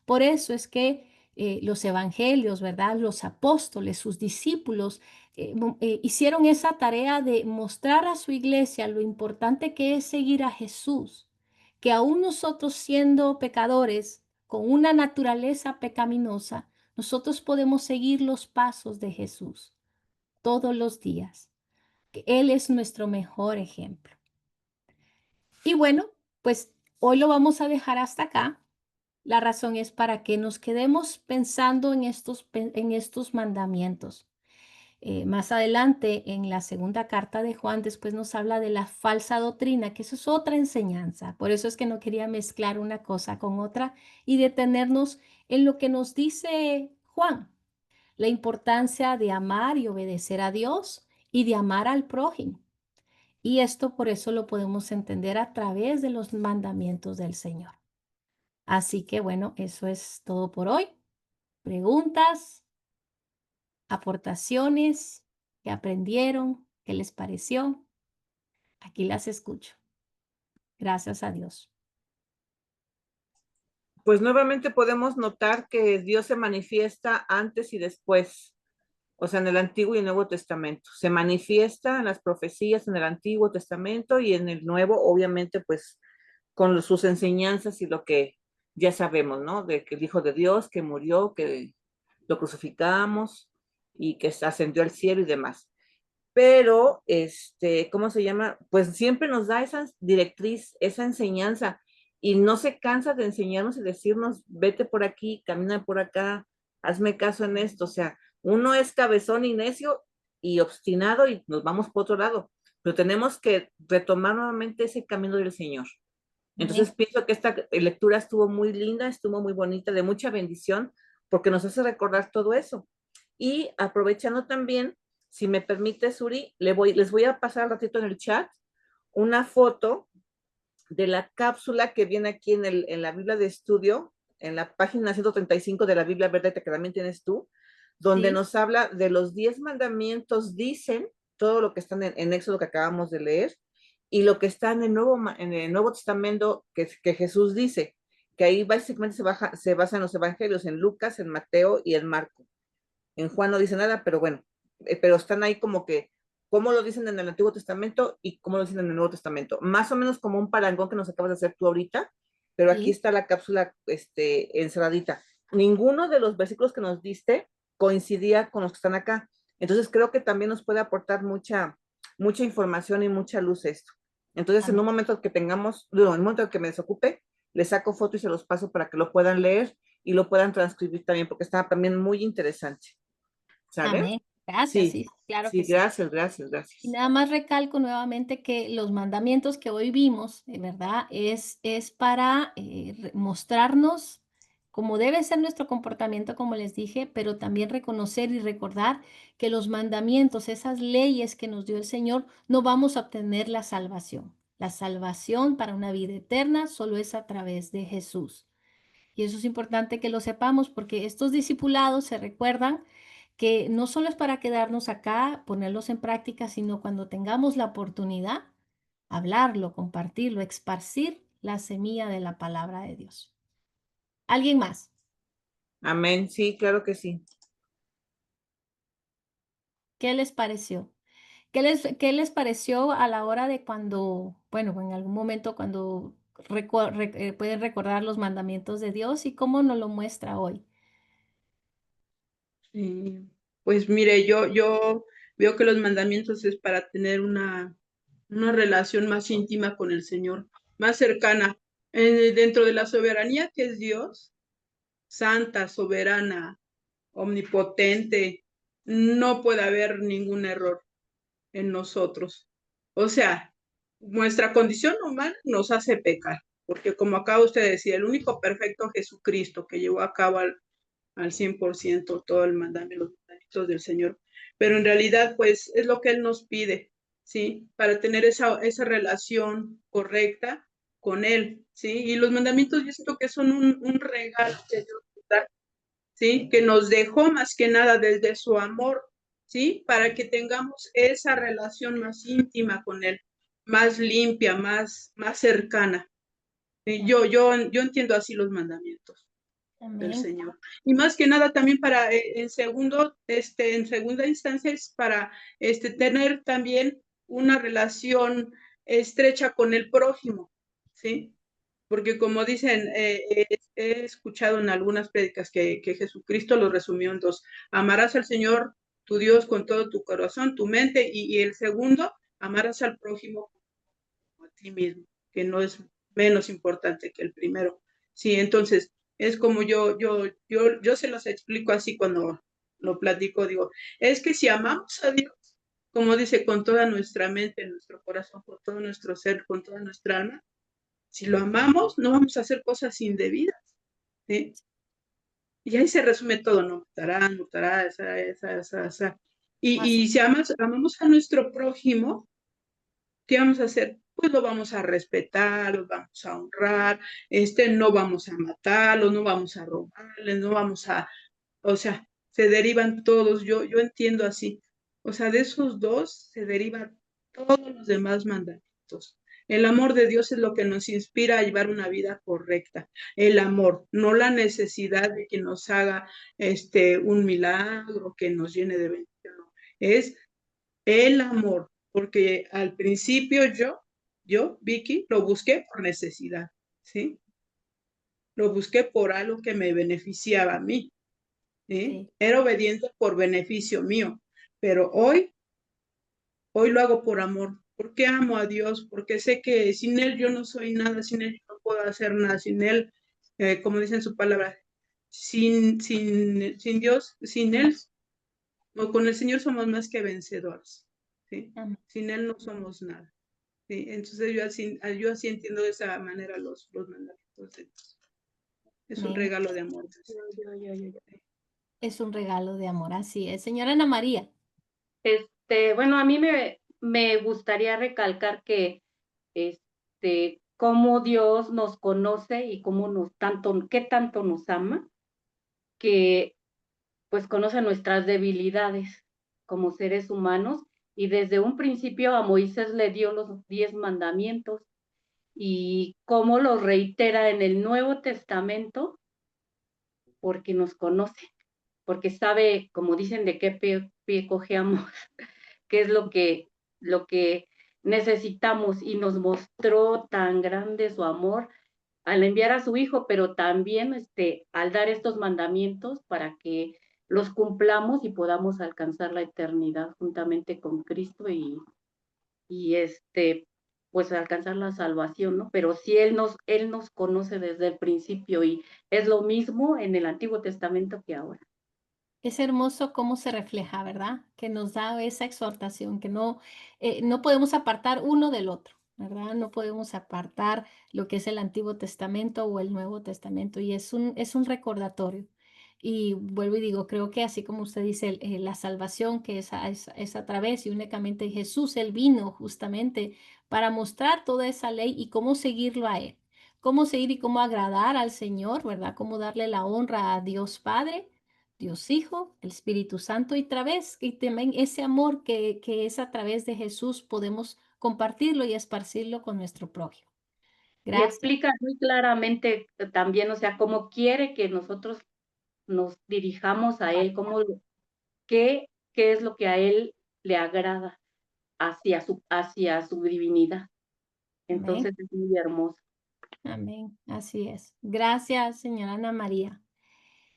Por eso es que los evangelios, ¿verdad? Los apóstoles, sus discípulos, hicieron esa tarea de mostrar a su iglesia lo importante que es seguir a Jesús, que aún nosotros siendo pecadores, con una naturaleza pecaminosa, nosotros podemos seguir los pasos de Jesús todos los días, que Él es nuestro mejor ejemplo. Y bueno, pues hoy lo vamos a dejar hasta acá. La razón es para que nos quedemos pensando en estos mandamientos. Más adelante, en la segunda carta de Juan, después nos habla de la falsa doctrina, que eso es otra enseñanza. Por eso es que no quería mezclar una cosa con otra y detenernos en lo que nos dice Juan, la importancia de amar y obedecer a Dios y de amar al prójimo. Y esto por eso lo podemos entender a través de los mandamientos del Señor. Así que bueno, eso es todo por hoy. Preguntas, aportaciones, ¿qué aprendieron? ¿Qué les pareció? Aquí las escucho. Gracias a Dios. Pues nuevamente podemos notar que Dios se manifiesta antes y después, o sea, en el Antiguo y el Nuevo Testamento. Se manifiesta en las profecías en el Antiguo Testamento y en el Nuevo, obviamente, pues con sus enseñanzas y lo que ya sabemos, ¿no? De que el Hijo de Dios, que murió, que lo crucificamos y que ascendió al cielo y demás. Pero, ¿cómo se llama? Pues siempre nos da esa directriz, esa enseñanza, y no se cansa de enseñarnos y decirnos, vete por aquí, camina por acá, hazme caso en esto. O sea, uno es cabezón y necio y obstinado y nos vamos por otro lado, pero tenemos que retomar nuevamente ese camino del Señor. Entonces pienso que esta lectura estuvo muy linda, estuvo muy bonita, de mucha bendición, porque nos hace recordar todo eso. Y aprovechando también, si me permite, Suri, les voy a pasar un ratito en el chat una foto de la cápsula que viene aquí en la Biblia de estudio, en la página 135 de la Biblia Verde que también tienes tú, donde nos habla de los 10 mandamientos, dicen todo lo que está en Éxodo que acabamos de leer, y lo que está en el Nuevo Testamento que Jesús dice, que ahí básicamente se basa en los evangelios, en Lucas, en Mateo y en Marco. En Juan no dice nada, pero bueno, pero están ahí como que, cómo lo dicen en el Antiguo Testamento y cómo lo dicen en el Nuevo Testamento. Más o menos como un parangón que nos acabas de hacer tú ahorita, pero aquí está la cápsula encerradita. Ninguno de los versículos que nos diste coincidía con los que están acá. Entonces creo que también nos puede aportar mucha información y mucha luz esto. Entonces, en un momento que tengamos, en un momento que me desocupe, les saco foto y se los paso para que lo puedan leer y lo puedan transcribir también, porque está también muy interesante. ¿Sale? Amén. Gracias, sí, claro que sí. Gracias. Y nada más recalco nuevamente que los mandamientos que hoy vimos, de verdad, es para mostrarnos cómo debe ser nuestro comportamiento, como les dije, pero también reconocer y recordar que los mandamientos, esas leyes que nos dio el Señor, no vamos a obtener la salvación. La salvación para una vida eterna solo es a través de Jesús. Y eso es importante que lo sepamos porque estos discipulados se recuerdan que no solo es para quedarnos acá, ponerlos en práctica, sino cuando tengamos la oportunidad, hablarlo, compartirlo, esparcir la semilla de la palabra de Dios. ¿Alguien más? Amén, sí, claro que sí. ¿Qué les pareció? ¿Qué les pareció a la hora de cuando, bueno, en algún momento cuando pueden recordar los mandamientos de Dios y cómo nos lo muestra hoy? Sí. Pues mire, yo veo que los mandamientos es para tener una relación más íntima con el Señor, más cercana, dentro de la soberanía que es Dios, santa, soberana, omnipotente, no puede haber ningún error en nosotros. O sea, nuestra condición humana nos hace pecar, porque como acaba usted de decir, el único perfecto Jesucristo que llevó a cabo al 100% todo el mandamiento, los mandamientos del Señor. Pero en realidad, pues, es lo que Él nos pide, ¿sí? Para tener esa relación correcta con Él, ¿sí? Y los mandamientos yo siento que son un regalo que Dios nos da, ¿sí? Que nos dejó más que nada desde su amor, ¿sí? Para que tengamos esa relación más íntima con Él, más limpia, más cercana. Yo entiendo así los mandamientos del Amén. Señor. Y más que nada también para, en segunda instancia es para tener también una relación estrecha con el prójimo, ¿sí? Porque como dicen, he escuchado en algunas prédicas que Jesucristo lo resumió en dos: amarás al Señor tu Dios con todo tu corazón, tu mente, y el segundo, amarás al prójimo como a ti mismo, que no es menos importante que el primero. Sí, entonces es como yo se los explico así cuando lo platico, digo, es que si amamos a Dios, como dice, con toda nuestra mente, nuestro corazón, con todo nuestro ser, con toda nuestra alma, si lo amamos, no vamos a hacer cosas indebidas, ¿sí? Y ahí se resume todo: no matarás, no matarás, esa. Y si amamos a nuestro prójimo, ¿qué vamos a hacer? Pues lo vamos a respetar, los vamos a honrar, no vamos a matarlos, no vamos a robarles, no vamos a, o sea, se derivan todos, yo entiendo así. O sea, de esos dos se derivan todos los demás mandamientos. El amor de Dios es lo que nos inspira a llevar una vida correcta. El amor, no la necesidad de que nos haga un milagro, que nos llene de bendición. No. Es el amor, porque al principio Vicky, lo busqué por necesidad, ¿sí? Lo busqué por algo que me beneficiaba a mí, ¿sí? Sí. Era obediente por beneficio mío, pero hoy lo hago por amor, porque amo a Dios, porque sé que sin Él yo no soy nada, sin Él yo no puedo hacer nada, sin Él, como dice en su palabra, sin Dios, sin Él, o con el Señor somos más que vencedores, ¿sí? Amén. Sin Él no somos nada. Sí, entonces yo así entiendo de esa manera los mandamientos de Dios. Es un Amén. regalo de amor. Es un regalo de amor, así es. Señora Ana María. Bueno, a mí me gustaría recalcar que, cómo Dios nos conoce y qué tanto nos ama, que pues conoce nuestras debilidades como seres humanos, y desde un principio a Moisés le dio los 10 mandamientos, y cómo los reitera en el Nuevo Testamento, porque nos conoce, porque sabe, como dicen, de qué pie cojeamos, qué es lo que necesitamos, y nos mostró tan grande su amor al enviar a su hijo, pero también al dar estos mandamientos para que los cumplamos y podamos alcanzar la eternidad juntamente con Cristo, y pues alcanzar la salvación, ¿no? Pero sí él nos conoce desde el principio, y es lo mismo en el Antiguo Testamento que ahora. Es hermoso cómo se refleja, ¿verdad? Que nos da esa exhortación, que no podemos apartar uno del otro, ¿verdad? No podemos apartar lo que es el Antiguo Testamento o el Nuevo Testamento, y es un recordatorio. Y vuelvo y digo, creo que así como usted dice, la salvación que es a través y únicamente Jesús, Él vino justamente para mostrar toda esa ley y cómo seguirlo a Él, cómo seguir y cómo agradar al Señor, ¿verdad? Cómo darle la honra a Dios Padre, Dios Hijo, el Espíritu Santo, y también ese amor que es a través de Jesús podemos compartirlo y esparcirlo con nuestro prójimo. Y Gracias. explica muy claramente también, o sea, cómo quiere que nosotros nos dirijamos a Él, qué es lo que a Él le agrada hacia su divinidad. Amén. Entonces es muy hermoso. Amén. Así es. Gracias, señora Ana María.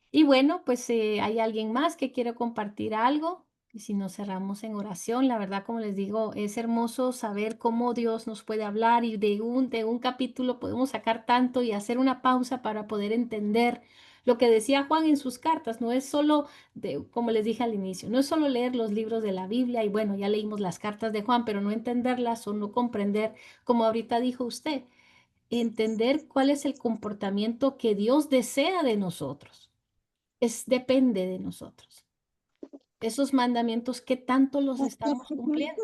Y bueno, pues hay alguien más que quiere compartir algo. Y si nos cerramos en oración, la verdad, como les digo, es hermoso saber cómo Dios nos puede hablar, y de un capítulo podemos sacar tanto y hacer una pausa para poder entender lo que decía Juan en sus cartas. No es solo, como les dije al inicio, no es solo leer los libros de la Biblia y bueno, ya leímos las cartas de Juan, pero no entenderlas o no comprender, como ahorita dijo usted, entender cuál es el comportamiento que Dios desea de nosotros. Depende de nosotros. Esos mandamientos, ¿qué tanto los estamos cumpliendo?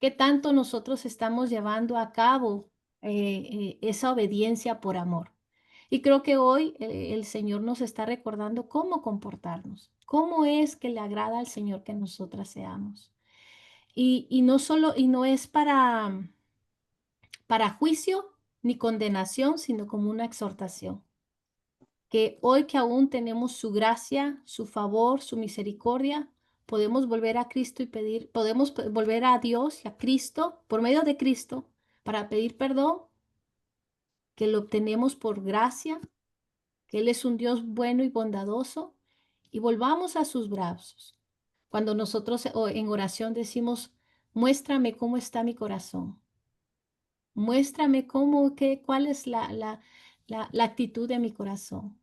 ¿Qué tanto nosotros estamos llevando a cabo esa obediencia por amor? Y creo que hoy el Señor nos está recordando cómo comportarnos, cómo es que le agrada al Señor que nosotras seamos. Y no solo, y no es para juicio ni condenación, sino como una exhortación. Que hoy que aún tenemos su gracia, su favor, su misericordia, podemos volver a Cristo y podemos volver a Dios y a Cristo por medio de Cristo para pedir perdón, que lo obtenemos por gracia, que Él es un Dios bueno y bondadoso, y volvamos a sus brazos. Cuando nosotros en oración decimos, muéstrame cómo está mi corazón, muéstrame cuál es la actitud de mi corazón.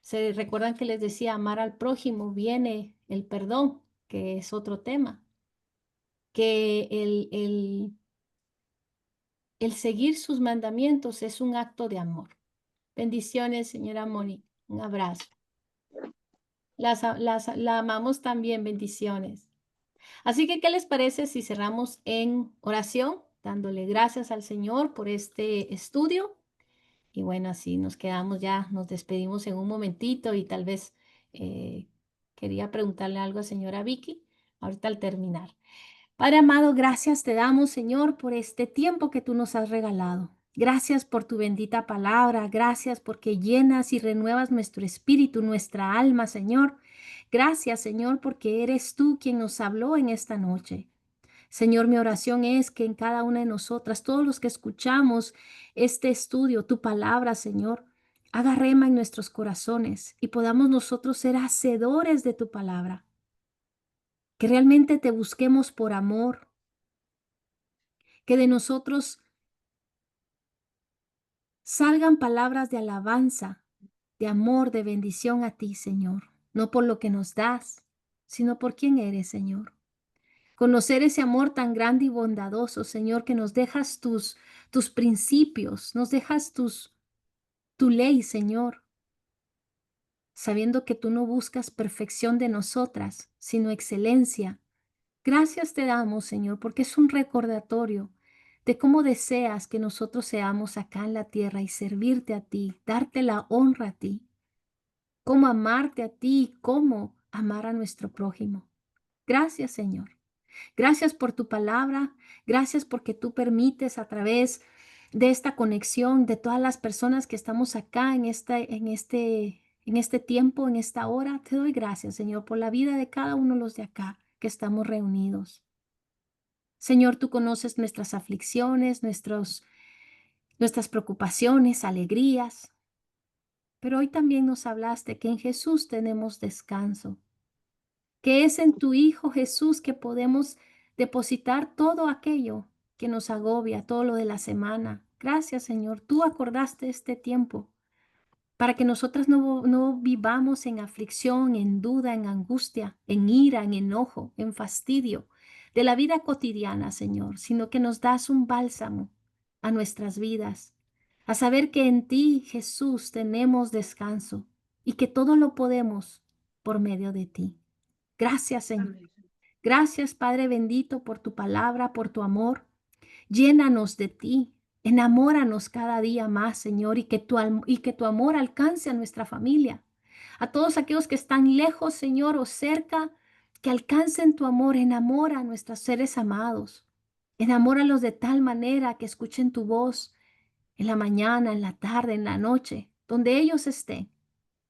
Se recuerdan que les decía, amar al prójimo, viene el perdón, que es otro tema, que el seguir sus mandamientos es un acto de amor. Bendiciones, señora Moni. Un abrazo. La amamos también, bendiciones. Así que, ¿qué les parece si cerramos en oración, dándole gracias al Señor por este estudio? Y bueno, así nos quedamos ya, nos despedimos en un momentito, y tal vez quería preguntarle algo a señora Vicky, ahorita al terminar. Padre amado, gracias te damos, Señor, por este tiempo que tú nos has regalado. Gracias por tu bendita palabra. Gracias porque llenas y renuevas nuestro espíritu, nuestra alma, Señor. Gracias, Señor, porque eres tú quien nos habló en esta noche. Señor, mi oración es que en cada una de nosotras, todos los que escuchamos este estudio, tu palabra, Señor, haga rema en nuestros corazones y podamos nosotros ser hacedores de tu palabra. Que realmente te busquemos por amor, que de nosotros salgan palabras de alabanza, de amor, de bendición a ti, Señor, no por lo que nos das, sino por quién eres, Señor. Conocer ese amor tan grande y bondadoso, Señor, que nos dejas tus principios, nos dejas tu ley, Señor, sabiendo que tú no buscas perfección de nosotras, sino excelencia. Gracias te damos, Señor, porque es un recordatorio de cómo deseas que nosotros seamos acá en la tierra y servirte a ti, darte la honra a ti, cómo amarte a ti y cómo amar a nuestro prójimo. Gracias, Señor. Gracias por tu palabra. Gracias porque tú permites a través de esta conexión de todas las personas que estamos acá en este tiempo, en esta hora. Te doy gracias, Señor, por la vida de cada uno de los de acá que estamos reunidos. Señor, tú conoces nuestras aflicciones, nuestras preocupaciones, alegrías, pero hoy también nos hablaste que en Jesús tenemos descanso, que es en tu Hijo Jesús que podemos depositar todo aquello que nos agobia, todo lo de la semana. Gracias, Señor, tú acordaste este tiempo para que nosotras no vivamos en aflicción, en duda, en angustia, en ira, en enojo, en fastidio de la vida cotidiana, Señor, sino que nos das un bálsamo a nuestras vidas, a saber que en ti, Jesús, tenemos descanso y que todo lo podemos por medio de ti. Gracias, Señor. Amén. Gracias, Padre bendito, por tu palabra, por tu amor. Llénanos de ti. Enamóranos cada día más, Señor, y que tu amor alcance a nuestra familia. A todos aquellos que están lejos, Señor, o cerca, que alcancen tu amor. Enamora a nuestros seres amados. Enamóralos de tal manera que escuchen tu voz en la mañana, en la tarde, en la noche, donde ellos estén.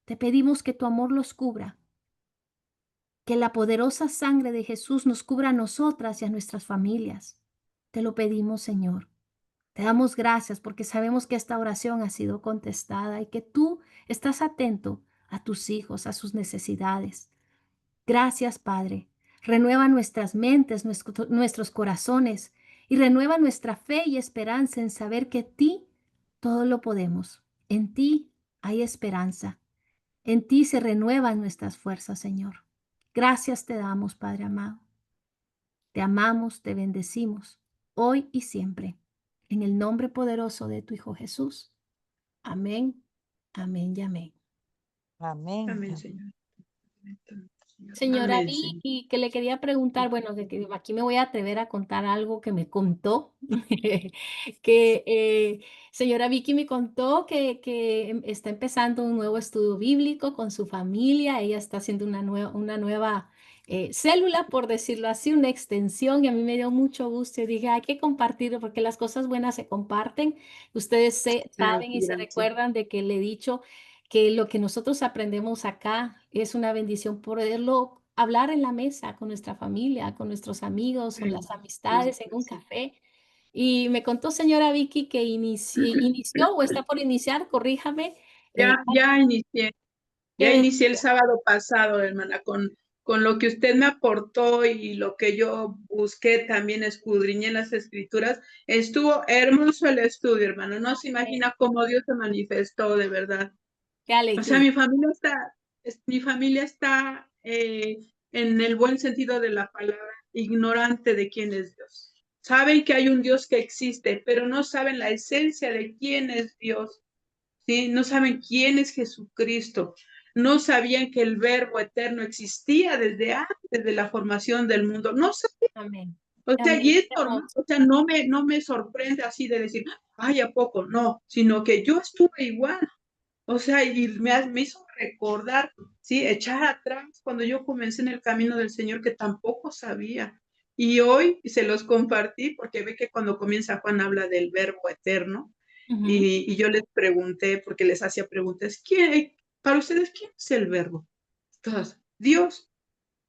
Te pedimos que tu amor los cubra, que la poderosa sangre de Jesús nos cubra a nosotras y a nuestras familias. Te lo pedimos, Señor. Te damos gracias porque sabemos que esta oración ha sido contestada y que tú estás atento a tus hijos, a sus necesidades. Gracias, Padre. Renueva nuestras mentes, nuestros corazones y renueva nuestra fe y esperanza en saber que en ti todo lo podemos. En ti hay esperanza. En ti se renuevan nuestras fuerzas, Señor. Gracias te damos, Padre amado. Te amamos, te bendecimos, hoy y siempre. En el nombre poderoso de tu Hijo Jesús. Amén, amén y amén. Amén. Amén, Señor. Señora Amén, Señor. Vicky, que le quería preguntar, bueno, que aquí me voy a atrever a contar algo que me contó, señora Vicky me contó que está empezando un nuevo estudio bíblico con su familia, ella está haciendo una nueva célula, por decirlo así, una extensión, y a mí me dio mucho gusto y dije, hay que compartirlo porque las cosas buenas se comparten. Ustedes saben y se Gracias. recuerdan de que le he dicho que lo que nosotros aprendemos acá es una bendición poderlo hablar en la mesa con nuestra familia, con nuestros amigos, con las amistades, en un café. Y me contó señora Vicky que inició o está por iniciar, corríjame. Ya, ya inicié. Ya ¿Qué inicié el sábado pasado, hermana, con lo que usted me aportó y lo que yo busqué, también escudriñé en las escrituras. Estuvo hermoso el estudio, hermano. No se imagina cómo Dios se manifestó de verdad. qué O sea, alegría. mi familia está en el buen sentido de la palabra, ignorante de quién es Dios. Saben que hay un Dios que existe, pero no saben la esencia de quién es Dios. ¿Sí? No saben quién es Jesucristo. No sabían que el Verbo eterno existía desde antes de la formación del mundo. No sabían. Amén. O sea, Amén. y es Qué normal. hermoso. O sea, no me sorprende así de decir, ay, ¿a poco? No, sino que yo estuve igual. O sea, y me hizo recordar, ¿sí? Echar atrás cuando yo comencé en el camino del Señor que tampoco sabía. Y hoy se los compartí porque ve que cuando comienza Juan habla del Verbo eterno. Ujú. Y yo les pregunté, porque les hacía preguntas, para ustedes, ¿quién es el Verbo? Todos, Dios,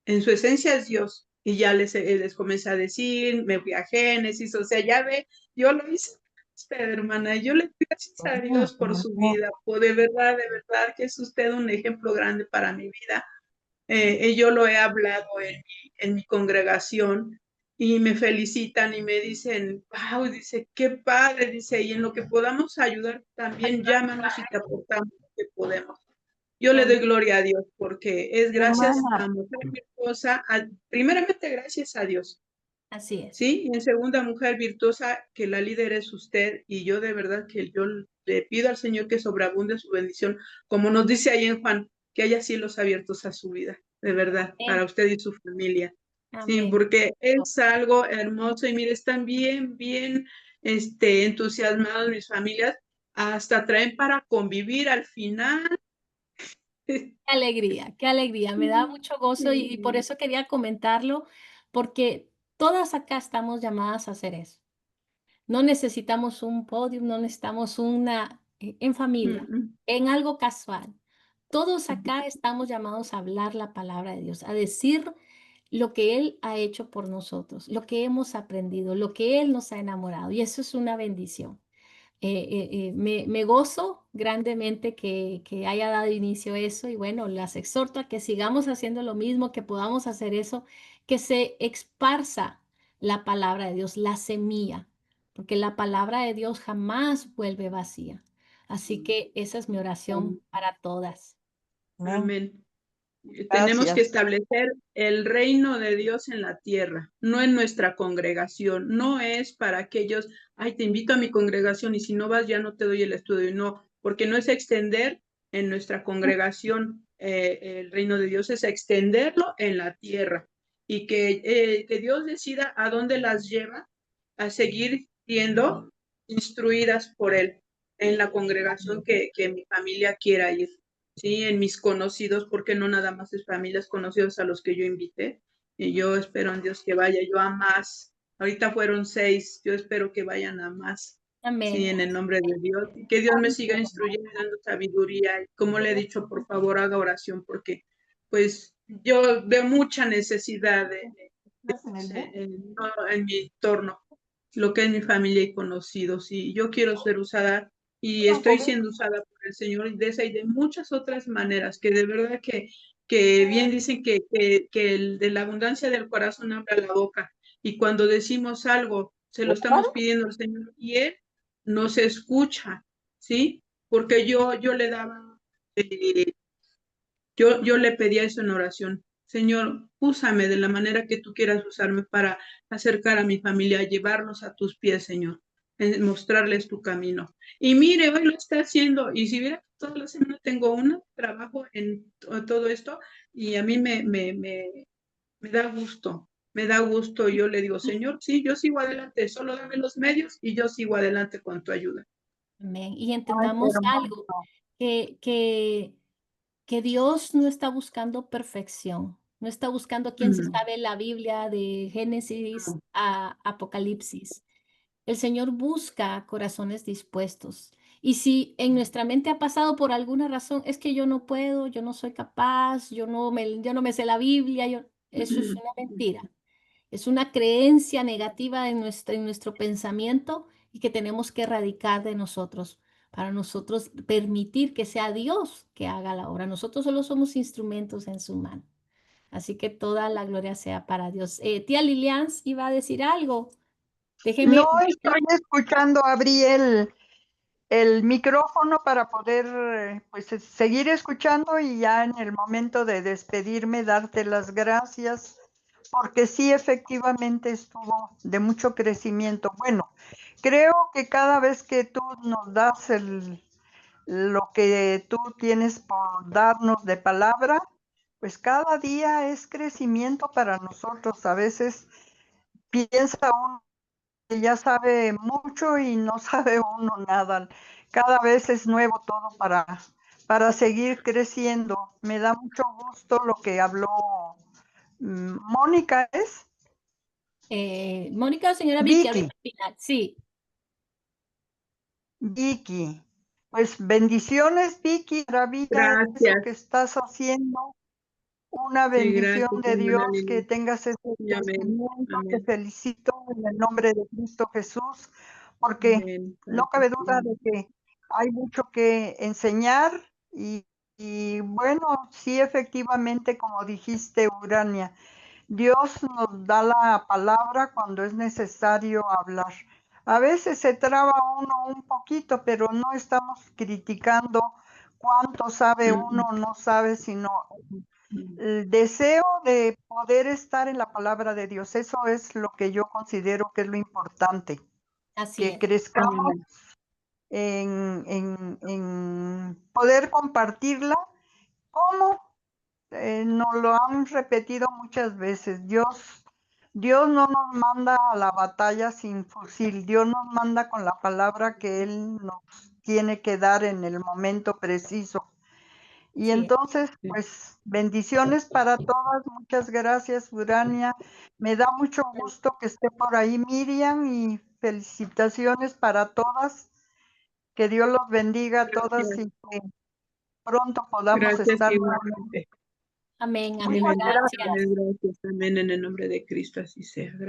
en su esencia es Dios. Y ya les comencé a decir, me fui a Génesis, o sea, ya ve, yo lo hice, usted, hermana, y yo le doy gracias a Dios por su vida, de verdad, que es usted un ejemplo grande para mi vida. Y yo lo he hablado en mi congregación y me felicitan y me dicen, wow, dice, qué padre, dice, y en lo que podamos ayudar también llámanos y te aportamos lo que podemos. Yo le doy Amén. gloria a Dios porque es gracias Hermana, a mujer mi esposa, primeramente gracias a Dios, Así es. Sí, y en segunda mujer virtuosa, que la líder es usted, y yo de verdad que yo le pido al Señor que sobreabunde su bendición, como nos dice ahí en Juan, que haya cielos abiertos a su vida, de verdad, para usted y su familia. Sí, Amén. porque es algo hermoso y mire, están bien, entusiasmados mis familias, hasta traen para convivir al final. Qué alegría, me da mucho gozo y por Sí. eso quería comentarlo, porque todas acá estamos llamadas a hacer eso. No necesitamos un podium, no necesitamos una en familia, Mm, en algo casual. Todos acá estamos llamados a hablar la palabra de Dios, a decir lo que Él ha hecho por nosotros, lo que hemos aprendido, lo que Él nos ha enamorado. Y eso es una bendición. Me gozo grandemente que haya dado inicio a eso y bueno, las exhorto a que sigamos haciendo lo mismo, que podamos hacer eso, que se esparza la palabra de Dios, la semilla, porque la palabra de Dios jamás vuelve vacía. Así que esa es mi oración para todas. Amén. amén. Tenemos que Gracias. establecer el reino de Dios en la tierra, no en nuestra congregación. No es para aquellos, ay, te invito a mi congregación y si no vas ya no te doy el estudio. No, porque no es extender en nuestra congregación el reino de Dios, es extenderlo en la tierra y que Dios decida a dónde las lleva a seguir siendo instruidas por Él en la congregación que mi familia quiera ir. Sí, en mis conocidos, porque no nada más es familias conocidos a los que yo invité. Y yo espero en Dios que vaya yo a más. Ahorita fueron 6, yo espero que vayan a más. Sí, Amén. en el nombre de Dios. Y que Dios me siga instruyendo y dando sabiduría. Y como le he dicho, por favor, haga oración, porque pues yo veo mucha necesidad en mi entorno, lo que es mi familia y conocidos. Y yo quiero ser usada y estoy siendo usada por el Señor de esa y de muchas otras maneras, que de verdad que bien dicen que de la abundancia del corazón habla la boca. Y cuando decimos algo, se lo estamos pidiendo al Señor y Él nos escucha, ¿sí? Porque yo le daba, eh, yo le pedía eso en oración. Señor, úsame de la manera que tú quieras usarme para acercar a mi familia, a llevarlos a tus pies, Señor, mostrarles tu camino. Y mire, hoy lo está haciendo. Y si viera que toda la semana tengo un trabajo en todo esto, y a mí me da gusto, me da gusto. Yo le digo, Señor, sí, yo sigo adelante, solo dame los medios y yo sigo adelante con tu ayuda. Amén. Y Ay, qué entendamos algo, hermoso. que, que, que Dios no está buscando perfección, no está buscando quién se Mm, sabe la Biblia de Génesis a Apocalipsis. El Señor busca corazones dispuestos. Y si en nuestra mente ha pasado por alguna razón, es que yo no puedo, yo no soy capaz, yo no me sé la Biblia, eso es una mentira. Es una creencia negativa en nuestro pensamiento y que tenemos que erradicar de nosotros para nosotros permitir que sea Dios que haga la obra. Nosotros solo somos instrumentos en su mano. Así que toda la gloria sea para Dios. Tía Lilian iba a decir algo. No Déjeme. estoy escuchando, abrí el micrófono para poder pues seguir escuchando y ya en el momento de despedirme darte las gracias porque sí efectivamente estuvo de mucho crecimiento. Bueno, creo que cada vez que tú nos das lo que tú tienes por darnos de palabra, pues cada día es crecimiento para nosotros. A veces piensa uno que ya sabe mucho y no sabe uno nada. Cada vez es nuevo todo para seguir creciendo. Me da mucho gusto lo que habló Mónica, ¿es? Mónica o señora Vicky, Vicky, ahorita al final. Sí, Vicky. Pues bendiciones, Vicky, maravilla eso Gracias. que estás haciendo. Una Sí, bendición gracias, de hermana Dios que Lili. tengas ese Y amén, crecimiento. Te amén, felicito en el nombre de Cristo Jesús, porque amén. no Gracias, cabe duda de que hay mucho que enseñar y bueno, sí, efectivamente, como dijiste, Urania, Dios nos da la palabra cuando es necesario hablar. A veces se traba uno un poquito, pero no estamos criticando cuánto sabe uno o no sabe, sino el deseo de poder estar en la palabra de Dios. Eso es lo que yo considero que es lo importante, Así que es. crezcamos en poder compartirla, como nos lo han repetido muchas veces. Dios no nos manda a la batalla sin fusil. Dios nos manda con la palabra que Él nos tiene que dar en el momento preciso. Y Sí. entonces, pues, bendiciones para todas. Muchas gracias, Urania. Me da mucho gusto que esté por ahí Miriam, y felicitaciones para todas. Que Dios los bendiga a todas Gracias, y que pronto podamos gracias estar. igualmente. Amén, amén. Amén, Gracias. gracias, amén, en el nombre de Cristo, así sea.